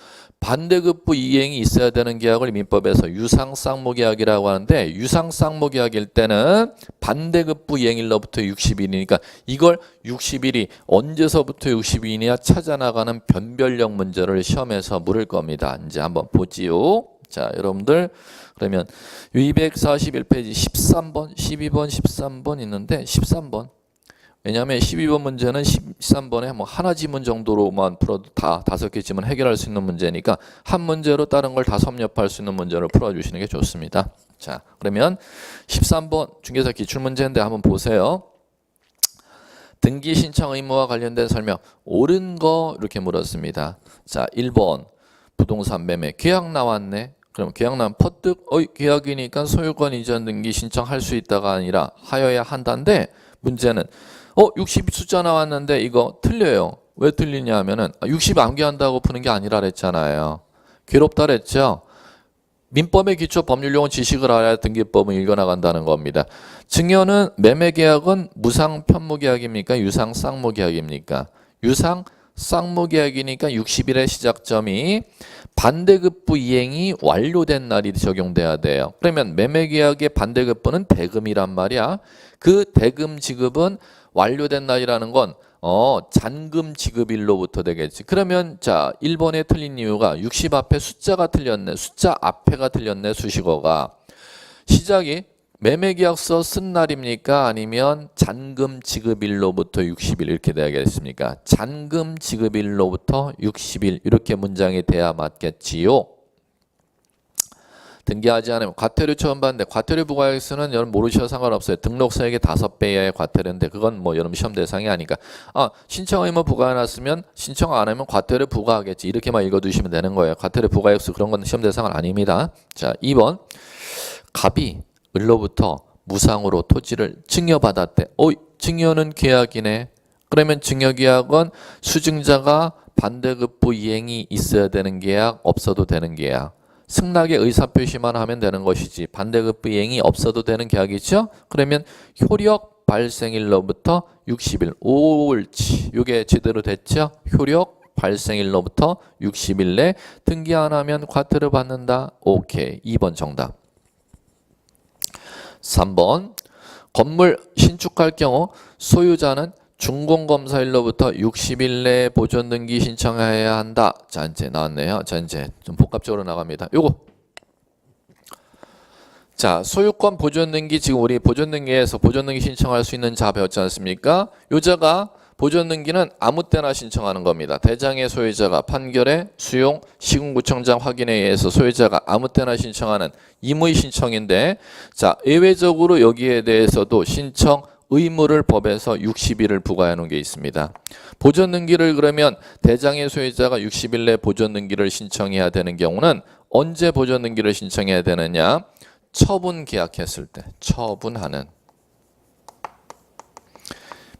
반대급부 이행이 있어야 되는 계약을 민법에서 유상쌍무계약이라고 하는데 유상쌍무계약일 때는 반대급부 이행일로부터 60일이니까 이걸 60일이 언제서부터 60일이냐 찾아나가는 변별력 문제를 시험에서 물을 겁니다. 이제 한번 보지요. 자, 여러분들 그러면 241페이지 13번, 12번, 13번 있는데 13번 왜냐하면 12번 문제는 13번에 뭐 하나 지문 정도로만 풀어도 다 5개 지문 해결할 수 있는 문제니까 한 문제로 다른 걸 다 섭렵할 수 있는 문제를 풀어주시는 게 좋습니다. 자, 그러면 13번 중개사 기출문제인데 한번 보세요. 등기 신청 의무와 관련된 설명 옳은 거 이렇게 물었습니다. 자, 1번 부동산 매매 계약 나왔네. 그럼 계약 나면 퍼뜩 계약이니까 소유권 이전 등기 신청할 수 있다가 아니라 하여야 한다인데 문제는 60 숫자 나왔는데 이거 틀려요. 왜 틀리냐 하면은 60 암기한다고 푸는 게 아니라 그랬잖아요. 괴롭다 그랬죠. 민법의 기초 법률용어 지식을 알아야 등기법은 읽어나간다는 겁니다. 증여는 매매계약은 무상 편무계약입니까? 유상 쌍무계약입니까? 유상 쌍무계약이니까 60일의 시작점이 반대급부 이행이 완료된 날이 적용돼야 돼요. 그러면 매매계약의 반대급부는 대금이란 말이야. 그 대금 지급은 완료된 날이라는 건 잔금 지급일로부터 되겠지. 그러면 자 1번에 틀린 이유가 60 앞에 숫자가 틀렸네. 숫자 앞에가 틀렸네. 수식어가. 시작이 매매계약서 쓴 날입니까? 아니면 잔금 지급일로부터 60일 이렇게 돼야겠습니까? 잔금 지급일로부터 60일 이렇게 문장이 돼야 맞겠지요. 등기하지 않으면 과태료 처음 받는데 과태료 부과액수는 여러분 모르셔도 상관없어요. 등록세액의 5배 이하의 과태료인데 그건 뭐 여러분 시험 대상이 아니까 신청 의무 부과해놨으면 신청 안 하면 과태료 부과하겠지 이렇게만 읽어두시면 되는 거예요. 과태료 부과액수 그런 건 시험 대상은 아닙니다. 자 2번 갑이 을로부터 무상으로 토지를 증여받았대. 증여는 계약이네. 그러면 증여계약은 수증자가 반대급부 이행이 있어야 되는 계약 없어도 되는 계약. 승낙의 의사표시만 하면 되는 것이지 반대급부 이행이 없어도 되는 계약이죠. 그러면 효력 발생일로부터 60일 옳지. 이게 제대로 됐죠. 효력 발생일로부터 60일 내 등기 안 하면 과태료 받는다. 오케이. 2번 정답. 3번 건물 신축할 경우 소유자는 준공검사일로부터 60일 내에 보존 등기 신청해야 한다. 자 이제 나왔네요. 자 이제 좀 복합적으로 나갑니다. 요거 자 소유권 보존 등기 지금 우리 보존 등기에서 보존 등기 신청할 수 있는 자 배웠지 않습니까? 요자가 보존 등기는 아무 때나 신청하는 겁니다. 대장의 소유자가 판결에 수용 시군구청장 확인에 의해서 소유자가 아무 때나 신청하는 임의 신청인데 자 예외적으로 여기에 대해서도 신청 의무를 법에서 60일을 부과해 놓은 게 있습니다. 보존 등기를 그러면 대장의 소유자가 60일 내 보존 등기를 신청해야 되는 경우는 언제 보존 등기를 신청해야 되느냐? 처분 계약했을 때, 처분하는.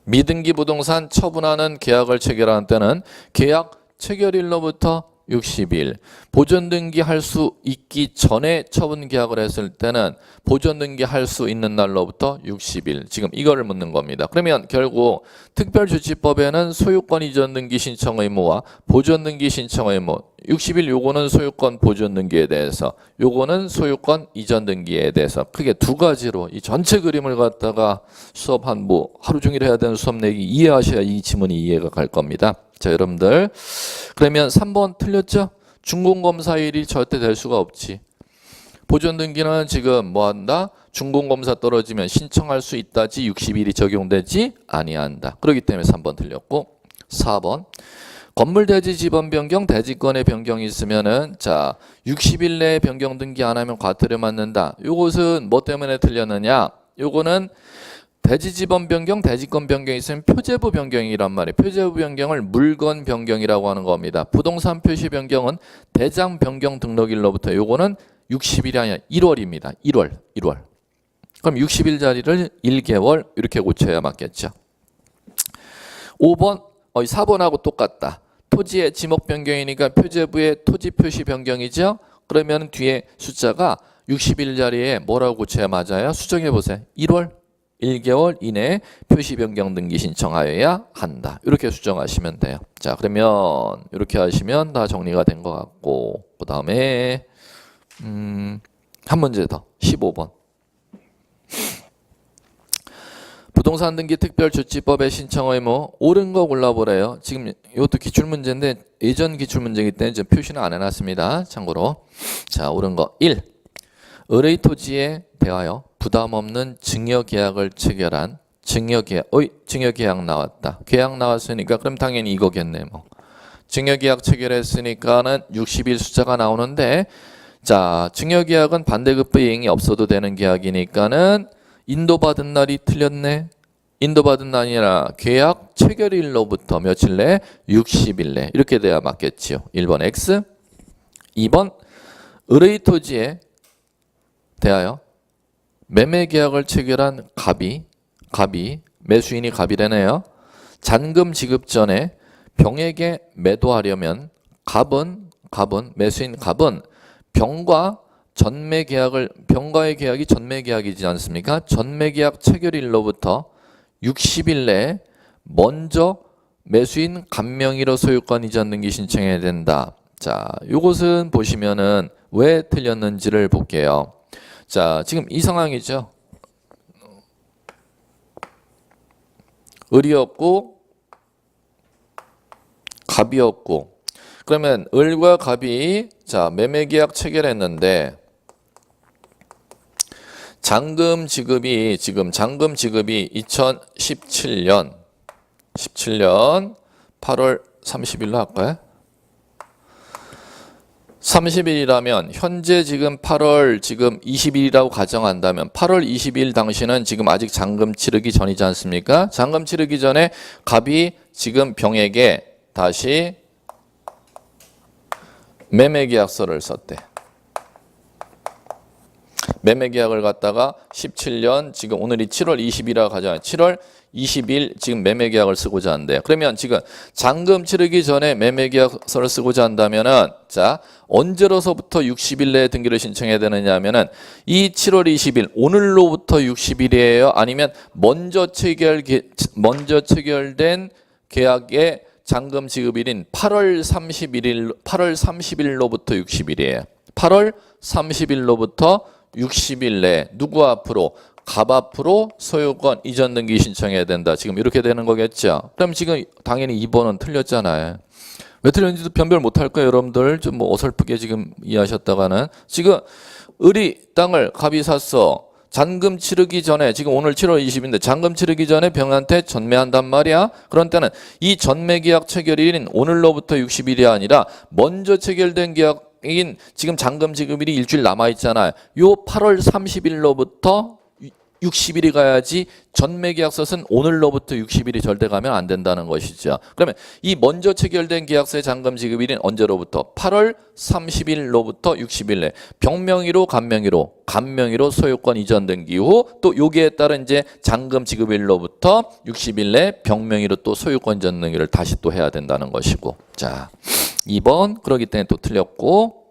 미등기 부동산 처분하는 계약을 체결하는 때는 계약 체결일로부터 60일, 보존 등기할 수 있기 전에 처분 계약을 했을 때는 보존 등기할 수 있는 날로부터 60일. 지금 이거를 묻는 겁니다. 그러면 결국 특별조치법에는 소유권 이전 등기 신청 의무와 보존 등기 신청 의무, 60일 요거는 소유권 보존 등기에 대해서, 요거는 소유권 이전 등기에 대해서 크게 두 가지로 이 전체 그림을 갖다가 수업 한 뭐 하루 종일 해야 되는 수업 내기 이해하셔야 이 지문이 이해가 갈 겁니다. 자, 여러분들 그러면 3번 틀렸죠? 준공검사일이 절대 될 수가 없지. 보존 등기는 지금 뭐 한다? 준공검사 떨어지면 신청할 수 있다지 60일이 적용되지 아니한다. 그렇기 때문에 3번 틀렸고, 4번 건물 대지 지번 변경, 대지권의 변경이 있으면은 자 60일 내에 변경 등기 안 하면 과태료 맞는다. 요것은 뭐 때문에 틀렸느냐? 요거는 대지 지번 변경, 대지권 변경이 있으면 표제부 변경이란 말이에요. 표제부 변경을 물건 변경이라고 하는 겁니다. 부동산 표시 변경은 대장 변경 등록일로부터 요거는 60일이 아니라 1월입니다. 1월. 그럼 60일짜리를 1개월 이렇게 고쳐야 맞겠죠. 5번, 4번하고 똑같다. 토지의 지목 변경이니까 표제부의 토지 표시 변경이죠. 그러면 뒤에 숫자가 60일짜리에 뭐라고 고쳐야 맞아요? 수정해 보세요. 1월. 1개월 이내에 표시 변경 등기 신청하여야 한다. 이렇게 수정하시면 돼요. 자, 그러면 이렇게 하시면 다 정리가 된 것 같고, 그 다음에 한 문제 더. 15번. 부동산 등기 특별조치법의 신청 의무 옳은 거 골라보래요. 지금 이것도 기출문제인데 예전 기출문제이기 때문에 좀 표시는 안 해놨습니다. 참고로. 자, 옳은 거 1. 을의 토지에 대하여 부담 없는 증여계약을 체결한 증여계약 나왔다. 계약 나왔으니까 그럼 당연히 이거겠네. 뭐. 증여계약 체결했으니까는 60일 숫자가 나오는데, 자, 증여계약은 반대급부 이행이 없어도 되는 계약이니까는 인도받은 날이 틀렸네. 인도받은 날이 아니라 계약 체결일로부터 며칠 내? 60일 내. 이렇게 돼야 맞겠지요. 1번 X. 2번 을의 토지에 대하여 매매계약을 체결한 갑이 매수인이 갑이라네요. 잔금 지급 전에 병에게 매도하려면 매수인 갑은 병과의 계약이 전매계약이지 않습니까? 전매계약 체결일로부터 60일 내에 먼저 매수인 갑명의로 소유권 이전 등기 신청해야 된다. 자, 요것은 보시면은 왜 틀렸는지를 볼게요. 자, 지금 이 상황이죠. 을이 없고 갑이 없고, 그러면 을과 갑이 자 매매계약 체결했는데 잔금 지급이 2017년 8월 30일로 할까요? 30일이라면 현재 지금 8월 20일이라고 가정한다면 8월 20일 당시는 지금 아직 잔금 치르기 전이지 않습니까? 잔금 치르기 전에 갑이 지금 병에게 다시 매매계약서를 썼대. 매매계약을 갖다가 17년 지금 오늘이 7월 20일이라고 가정해. 7월 20일 지금 매매계약을 쓰고자 한대요. 그러면 지금 잔금 치르기 전에 매매계약서를 쓰고자 한다면은 자 언제로서부터 60일 내에 등기를 신청해야 되느냐 하면은 이 7월 20일 오늘로부터 60일이에요. 아니면 먼저 체결된 계약의 잔금 지급일인 8월 30일로부터 60일이에요. 8월 30일로부터 60일 내에 누구 앞으로? 갑 앞으로 소유권 이전 등기 신청해야 된다. 지금 이렇게 되는 거겠죠. 그럼 지금 당연히 2번은 틀렸잖아요. 왜 틀렸는지도 변별 못할 거예요. 여러분들 좀 뭐 어설프게 지금 이해하셨다가는 지금 을이 땅을 갑이 샀어. 잔금 치르기 전에 지금 오늘 7월 20일인데 잔금 치르기 전에 병한테 전매한단 말이야. 그런 때는 이 전매계약 체결일인 오늘로부터 60일이 아니라 먼저 체결된 계약인 지금 잔금 지급일이 일주일 남아 있잖아요. 요 8월 30일로부터 60일이 가야지 전매계약서는 오늘로부터 60일이 절대 가면 안 된다는 것이죠. 그러면 이 먼저 체결된 계약서의 잔금 지급일은 언제로부터? 8월 30일로부터 60일 내 병명의로 간명의로 소유권 이전 등기 후 또 여기에 따른 이제 잔금 지급일로부터 60일 내 병명의로 또 소유권 이전 등기를 다시 또 해야 된다는 것이고. 자, 2번 그러기 때문에 또 틀렸고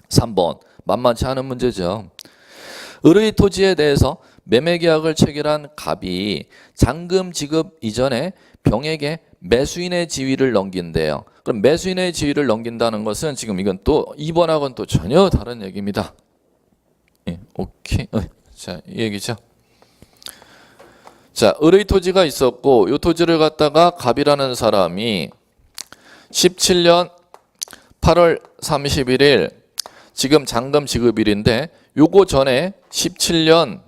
3번 만만치 않은 문제죠. 을의 토지에 대해서 매매계약을 체결한 갑이 잔금 지급 이전에 병에게 매수인의 지위를 넘긴대요. 그럼 매수인의 지위를 넘긴다는 것은 지금 이건 또 2번하고는 또 전혀 다른 얘기입니다. 예, 오케이. 자, 이 얘기죠. 자, 을의 토지가 있었고 이 토지를 갖다가 갑이라는 사람이 17년 8월 31일 지금 잔금 지급일인데 요거 전에 17년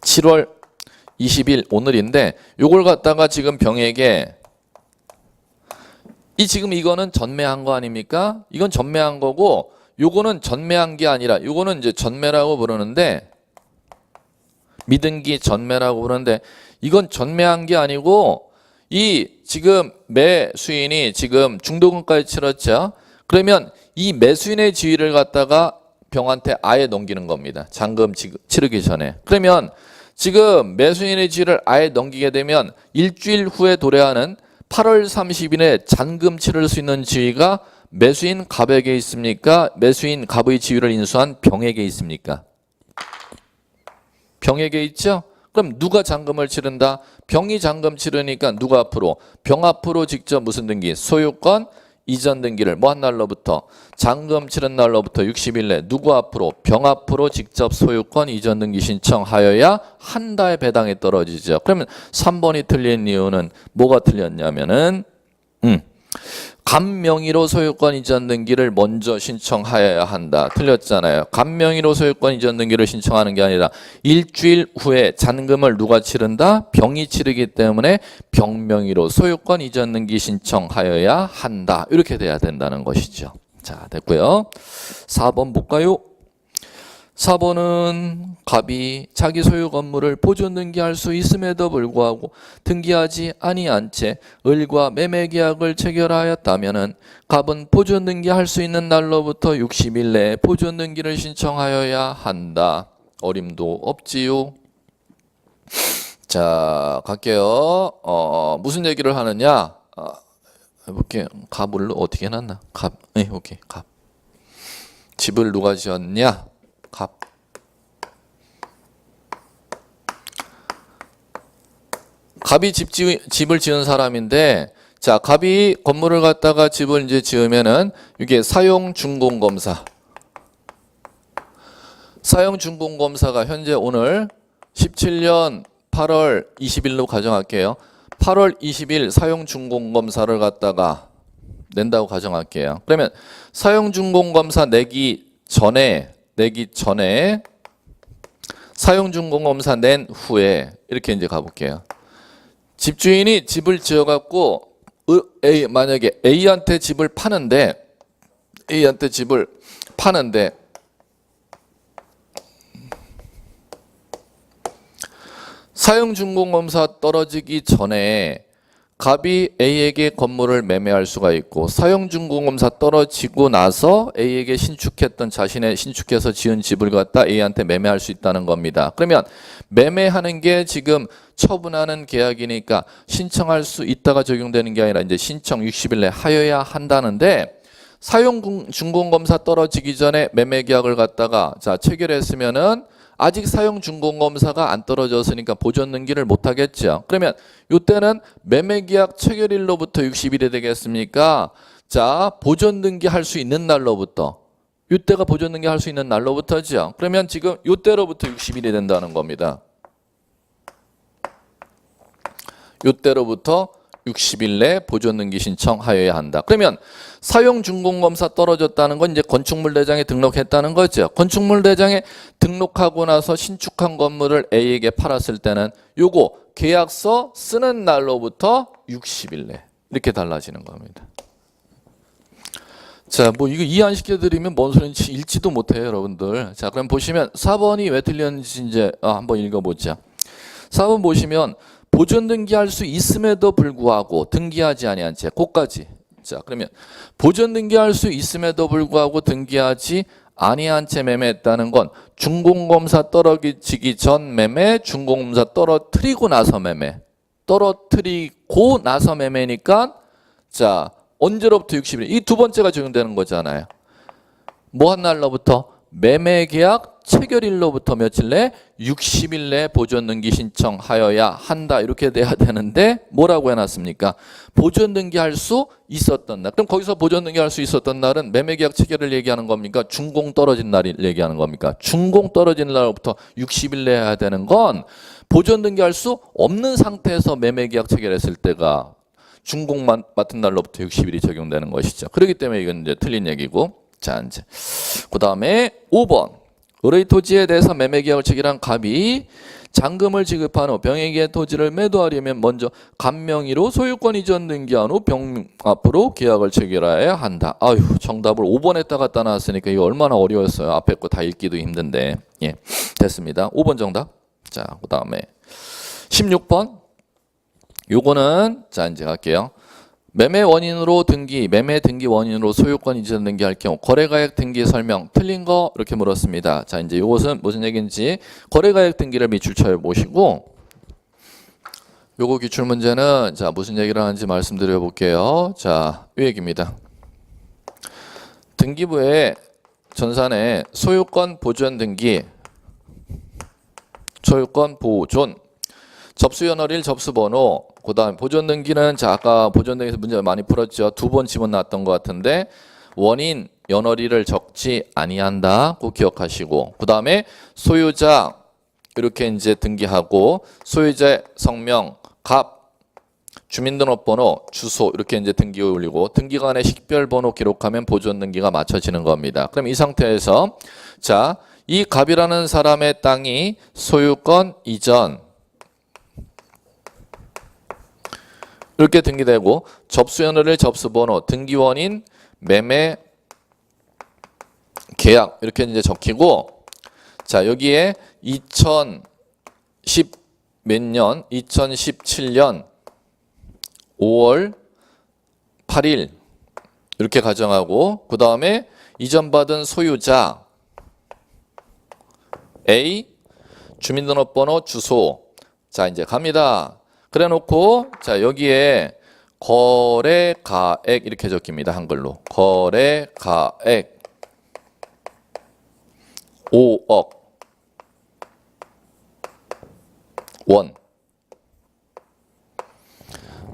7월 20일 오늘인데 요걸 갖다가 지금 병에게 지금 이거는 전매한 거 아닙니까? 이건 전매한 거고 요거는 전매한 게 아니라 요거는 이제 전매라고 부르는데 미등기 전매라고 부르는데 이건 전매한 게 아니고 이 지금 매수인이 지금 중도금까지 치렀죠. 그러면 이 매수인의 지위를 갖다가 병한테 아예 넘기는 겁니다. 잔금 치르기 전에. 그러면 지금 매수인의 지위를 아예 넘기게 되면 일주일 후에 도래하는 8월 30일에 잔금 치를 수 있는 지위가 매수인 갑에게 있습니까? 매수인 갑의 지위를 인수한 병에게 있습니까? 병에게 있죠? 그럼 누가 잔금을 치른다? 병이 잔금 치르니까 누가 앞으로? 병 앞으로 직접 무슨 등기? 소유권 이전 등기를 뭐 한 날로부터? 잔금 치른 날로부터 60일 내 누구 앞으로? 병 앞으로 직접 소유권 이전 등기 신청하여야 한 달 배당이 떨어지죠. 그러면 3번이 틀린 이유는 뭐가 틀렸냐면은 간명의로 소유권 이전 등기를 먼저 신청하여야 한다. 틀렸잖아요. 간명의로 소유권 이전 등기를 신청하는 게 아니라 일주일 후에 잔금을 누가 치른다? 병이 치르기 때문에 병명의로 소유권 이전 등기 신청하여야 한다. 이렇게 돼야 된다는 것이죠. 자, 됐고요. 4번 볼까요? 4번은 갑이 자기 소유 건물을 보존 등기할 수 있음에도 불구하고 등기하지 아니한 채 을과 매매계약을 체결하였다면은 갑은 보존 등기할 수 있는 날로부터 60일 내에 보존 등기를 신청하여야 한다. 어림도 없지요. 자, 갈게요. 무슨 얘기를 하느냐? 해볼게요. 갑을 어떻게 해놨나? 갑. 네, 오케이. 갑. 집을 누가 지었냐? 갑. 갑이 집을 지은 사람인데, 자, 갑이 건물을 갖다가 집을 이제 지으면은 이게 사용준공검사. 사용준공검사가 현재 오늘 17년 8월 20일로 가정할게요. 8월 20일 사용준공검사를 갖다가 낸다고 가정할게요. 그러면 사용준공검사 내기 전에 사용준공검사 낸 후에 이렇게 이제 가볼게요. 집주인이 집을 지어갖고 만약에 A한테 집을 파는데 사용준공검사 떨어지기 전에 갑이 A에게 건물을 매매할 수가 있고 사용준공검사 떨어지고 나서 A에게 신축해서 지은 집을 갖다 A한테 매매할 수 있다는 겁니다. 그러면 매매하는 게 지금 처분하는 계약이니까 신청할 수 있다가 적용되는 게 아니라 이제 신청 60일 내에 하여야 한다는데 사용준공검사 떨어지기 전에 매매계약을 갖다가 체결했으면은 아직 사용준공검사가 안 떨어졌으니까 보존 등기를 못 하겠죠. 그러면 이때는 매매계약 체결일로부터 60일이 되겠습니까? 자, 보존 등기 할 수 있는 날로부터 이때가 보존 등기 할 수 있는 날로부터죠. 그러면 지금 이때로부터 60일이 된다는 겁니다. 이때로부터 60일 내 보존 등기 신청하여야 한다. 그러면 사용준공검사 떨어졌다는 건 이제 건축물 대장에 등록했다는 거죠. 건축물 대장에 등록하고 나서 신축한 건물을 A에게 팔았을 때는 요거 계약서 쓰는 날로부터 60일 내 이렇게 달라지는 겁니다. 자, 뭐 이거 이해 안 시켜드리면 뭔 소리인지 읽지도 못해요, 여러분들. 자, 그럼 보시면 4번이 왜 틀렸는지 이제 한번 읽어보자. 4번 보시면 보존 등기할 수 있음에도 불구하고 등기하지 아니한 채, 그까지. 자, 그러면 보존 등기할 수 있음에도 불구하고 등기하지 아니한 채 매매했다는 건 준공검사 떨어지기 전 매매, 준공검사 떨어뜨리고 나서 매매. 떨어뜨리고 나서 매매니까 자, 언제로부터 60일? 이 두 번째가 적용되는 거잖아요. 뭐 한 날로부터? 매매계약 체결일로부터 며칠 내? 60일 내에 보존등기 신청하여야 한다. 이렇게 돼야 되는데 뭐라고 해놨습니까? 보존등기할 수 있었던 날. 그럼 거기서 보존등기할 수 있었던 날은 매매계약 체결을 얘기하는 겁니까? 준공 떨어진 날을 얘기하는 겁니까? 준공 떨어진 날로부터 60일 내에 해야 되는 건 보존등기할 수 없는 상태에서 매매계약 체결했을 때가 준공만 맡은 날로부터 60일이 적용되는 것이죠. 그렇기 때문에 이건 이제 틀린 얘기고. 자, 이제 그 다음에 5번. 을의 토지에 대해서 매매계약을 체결한 갑이 잔금을 지급한 후 병에게 토지를 매도하려면 먼저 간명의로 소유권 이전 등기한 후 병 앞으로 계약을 체결해야 한다. 아유, 정답을 5번에다 갖다 놨으니까 이거 얼마나 어려웠어요. 앞에 거 다 읽기도 힘든데. 예, 됐습니다. 5번 정답. 자, 그 다음에 16번. 요거는 자 이제 갈게요. 매매 원인으로 등기, 매매 등기 원인으로 소유권 이전 등기할 경우 거래가액 등기 설명 틀린 거 이렇게 물었습니다. 자 이제 요것은 무슨 얘기인지 거래가액 등기를 밑줄 쳐 보시고 요거 기출 문제는 자 무슨 얘기를 하는지 말씀드려 볼게요. 자, 이 얘기입니다. 등기부에 전산에 소유권 보존 등기, 소유권 보존, 접수연월일, 접수번호, 그 다음 보존등기는 자 아까 보존등기에서 문제 많이 풀었죠. 2번 집어넣었던 것 같은데 원인, 연월일을 적지 아니한다. 꼭 기억하시고 그 다음에 소유자 이렇게 이제 등기하고 소유자의 성명, 갑, 주민등록번호, 주소 이렇게 이제 등기 올리고 등기관의 식별번호 기록하면 보존등기가 맞춰지는 겁니다. 그럼 이 상태에서 자 이 갑이라는 사람의 땅이 소유권 이전 이렇게 등기되고 접수연월일, 접수번호, 등기원인, 매매, 계약 이렇게 이제 적히고 자 여기에 2010 몇 년, 2017년 5월 8일 이렇게 가정하고 그 다음에 이전받은 소유자 A, 주민등록번호, 주소 자 이제 갑니다. 그래 놓고 자 여기에 거래가액 이렇게 적힙니다. 한글로 거래가액 5억 원.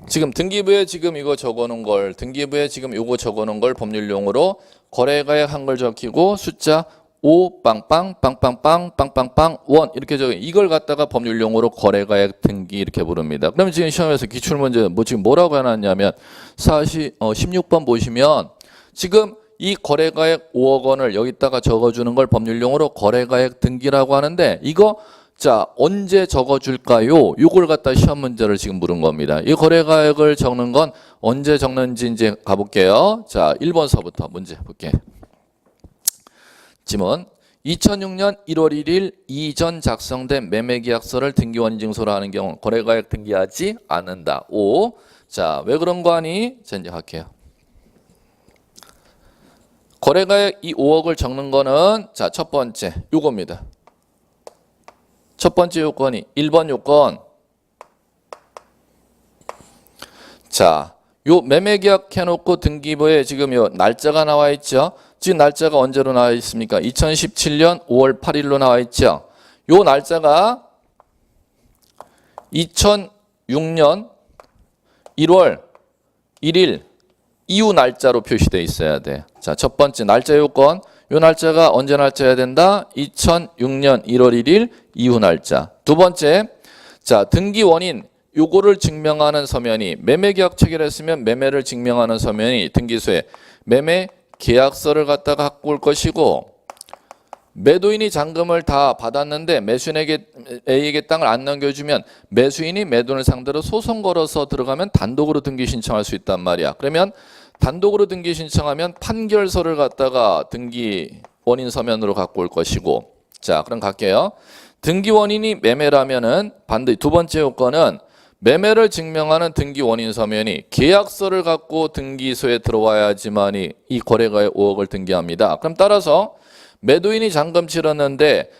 지금 등기부에 지금 이거 적어놓은 걸 등기부에 지금 이거 적어놓은 걸 법률용어로 거래가액 한글 적히고 숫자 5 빵빵 빵빵빵 빵빵빵 원 이렇게 적어 이걸 갖다가 법률용어로 거래가액 등기 이렇게 부릅니다. 그러면 지금 시험에서 기출문제 뭐 지금 뭐라고 해놨냐면 16번 보시면 지금 이 거래가액 5억 원을 여기다가 적어주는 걸 법률용어로 거래가액 등기라고 하는데 이거 자 언제 적어줄까요? 이걸 갖다 시험 문제를 지금 물은 겁니다. 이 거래가액을 적는 건 언제 적는지 이제 가볼게요. 자 1번서부터 문제 볼게요. 지문 2006년 1월 1일 이전 작성된 매매계약서를 등기원인증서로 하는 경우 거래가액 등기하지 않는다. 5. 자, 왜 그런 거 아니? 자, 이제 할게요. 거래가액 이 5억을 적는 거는 자, 첫 번째 요겁니다. 첫 번째 요건이 1번 요건. 자, 요 매매계약 해놓고 등기부에 지금 요 날짜가 나와 있죠. 지금 날짜가 언제로 나와 있습니까? 2017년 5월 8일로 나와 있죠. 요 날짜가 2006년 1월 1일 이후 날짜로 표시되어 있어야 돼. 자, 첫 번째 날짜 요건. 요 날짜가 언제 날짜여야 된다? 2006년 1월 1일 이후 날짜. 두 번째, 자, 등기 원인. 요거를 증명하는 서면이 매매계약 체결했으면 매매를 증명하는 서면이 등기소에 매매 계약서를 갖다가 갖고 올 것이고 매도인이 잔금을 다 받았는데 매수인에게 A에게 땅을 안 넘겨주면 매수인이 매도인을 상대로 소송 걸어서 들어가면 단독으로 등기 신청할 수 있단 말이야. 그러면 단독으로 등기 신청하면 판결서를 갖다가 등기 원인 서면으로 갖고 올 것이고, 자, 그럼 갈게요. 등기 원인이 매매라면은 반드시 두 번째 요건은 매매를 증명하는 등기 원인 서면이 계약서를 갖고 등기소에 들어와야지만이 이 거래가의 5억을 등기합니다. 그럼 따라서 매도인이 잔금 치렀는데,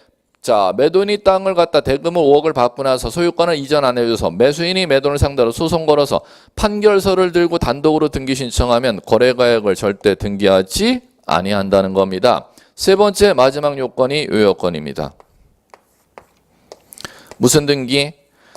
자, 매도인이 땅을 갖다 대금을 5억을 받고 나서 소유권을 이전 안 해줘서 매수인이 매도인을 상대로 소송 걸어서 판결서를 들고 단독으로 등기 신청하면 거래가액을 절대 등기하지 아니한다는 겁니다. 세 번째 마지막 요건이 요 요건입니다. 무슨 등기?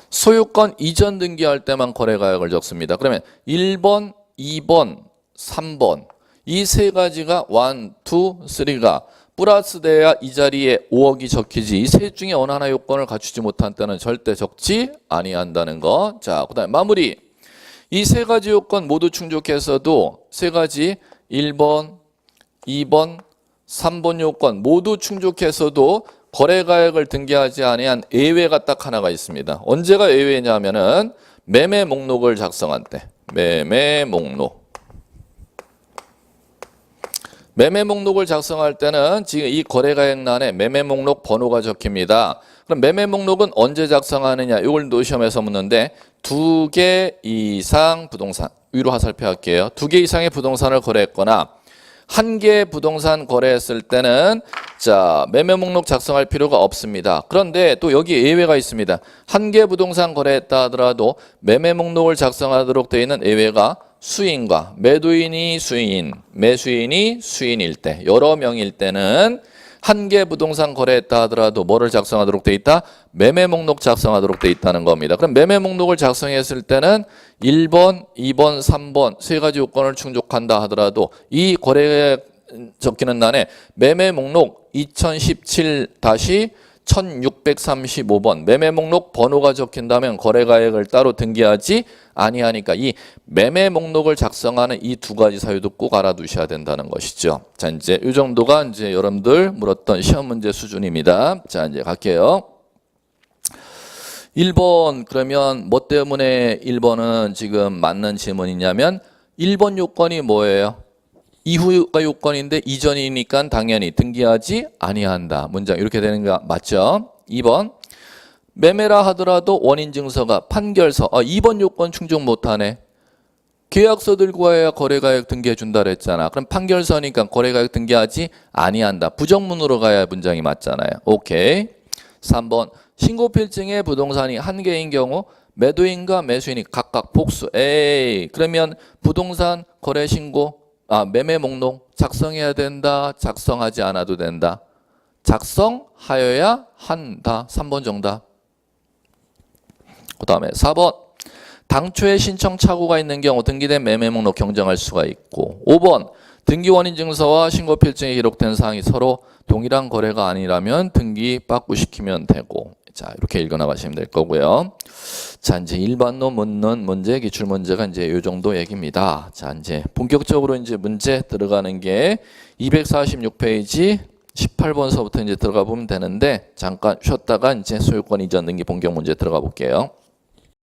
소유권 이전 등기할 때만 거래가액을 적습니다. 그러면 1번, 2번, 3번 이 세 가지가 1, 2, 3가 플러스 돼야 이 자리에 5억이 적히지 이 셋 중에 어느 하나 요건을 갖추지 못한 때는 절대 적지 아니한다는 거. 자, 그다음에 마무리. 이 세 가지 요건 모두 충족해서도 세 가지 1번, 2번, 3번 요건 모두 충족해서도 거래가액을 등기하지 아니한 예외가 딱 하나가 있습니다. 언제가 예외냐면은 매매 목록을 작성한 때. 매매 목록. 매매 목록을 작성할 때는 지금 이 거래가액란에 매매 목록 번호가 적힙니다. 그럼 매매 목록은 언제 작성하느냐? 이걸 시험에서 묻는데 2개 이상 부동산. 위로 화살표 할게요. 2개 이상의 부동산을 거래했거나 1개의 부동산 거래했을 때는 자, 매매 목록 작성할 필요가 없습니다. 그런데 또 여기 예외가 있습니다. 1개 부동산 거래했다 하더라도 매매 목록을 작성하도록 되어 있는 예외가 수인과 매도인이 수인, 매수인이 수인일 때, 여러 명일 때는 1개 부동산 거래했다 하더라도 뭐를 작성하도록 돼 있다? 매매 목록 작성하도록 돼 있다는 겁니다. 그럼 매매 목록을 작성했을 때는 1번, 2번, 3번 세 가지 요건을 충족한다 하더라도 이 거래에 적히는 난에 매매 목록 2017-1635번 매매 목록 번호가 적힌다면 거래가액을 따로 등기하지 아니하니까 이 매매 목록을 작성하는 이 두 가지 사유도 꼭 알아두셔야 된다는 것이죠. 자, 이제 이 정도가 이제 여러분들 물었던 시험 문제 수준입니다. 자, 이제 갈게요. 1번 그러면 뭐 때문에 1번은 지금 맞는 질문이냐면 1번 요건이 뭐예요? 이후가 요건인데 이전이니까 당연히 등기하지 아니한다. 문장 이렇게 되는 거 맞죠? 2번 매매라 하더라도 원인증서가 판결서 2번 요건 충족 못하네. 계약서 들고 와야 거래가액 등기해 준다 그랬잖아. 그럼 판결서니까 거래가액 등기하지 아니한다. 부정문으로 가야 문장이 맞잖아요. 오케이. 3번 신고필증에 부동산이 1개인 경우 매도인과 매수인이 각각 복수. 에이 그러면 부동산 거래신고 매매 목록 작성해야 된다. 작성하지 않아도 된다. 작성하여야 한다. 3번 정답. 그 다음에 4번 당초에 신청 착오가 있는 경우 등기된 매매 목록 경정할 수가 있고 5번 등기원인증서와 신고필증에 기록된 사항이 서로 동일한 거래가 아니라면 등기 빠꾸시키면 되고 자 이렇게 읽어나가시면 될 거고요. 자 이제 일반로 묻는 문제 기출문제가 이제 이 정도 얘기입니다. 자 이제 본격적으로 이제 문제 들어가는 게 246페이지 18번서부터 이제 들어가 보면 되는데 잠깐 쉬었다가 이제 소유권 이전 등기 본격 문제 들어가 볼게요.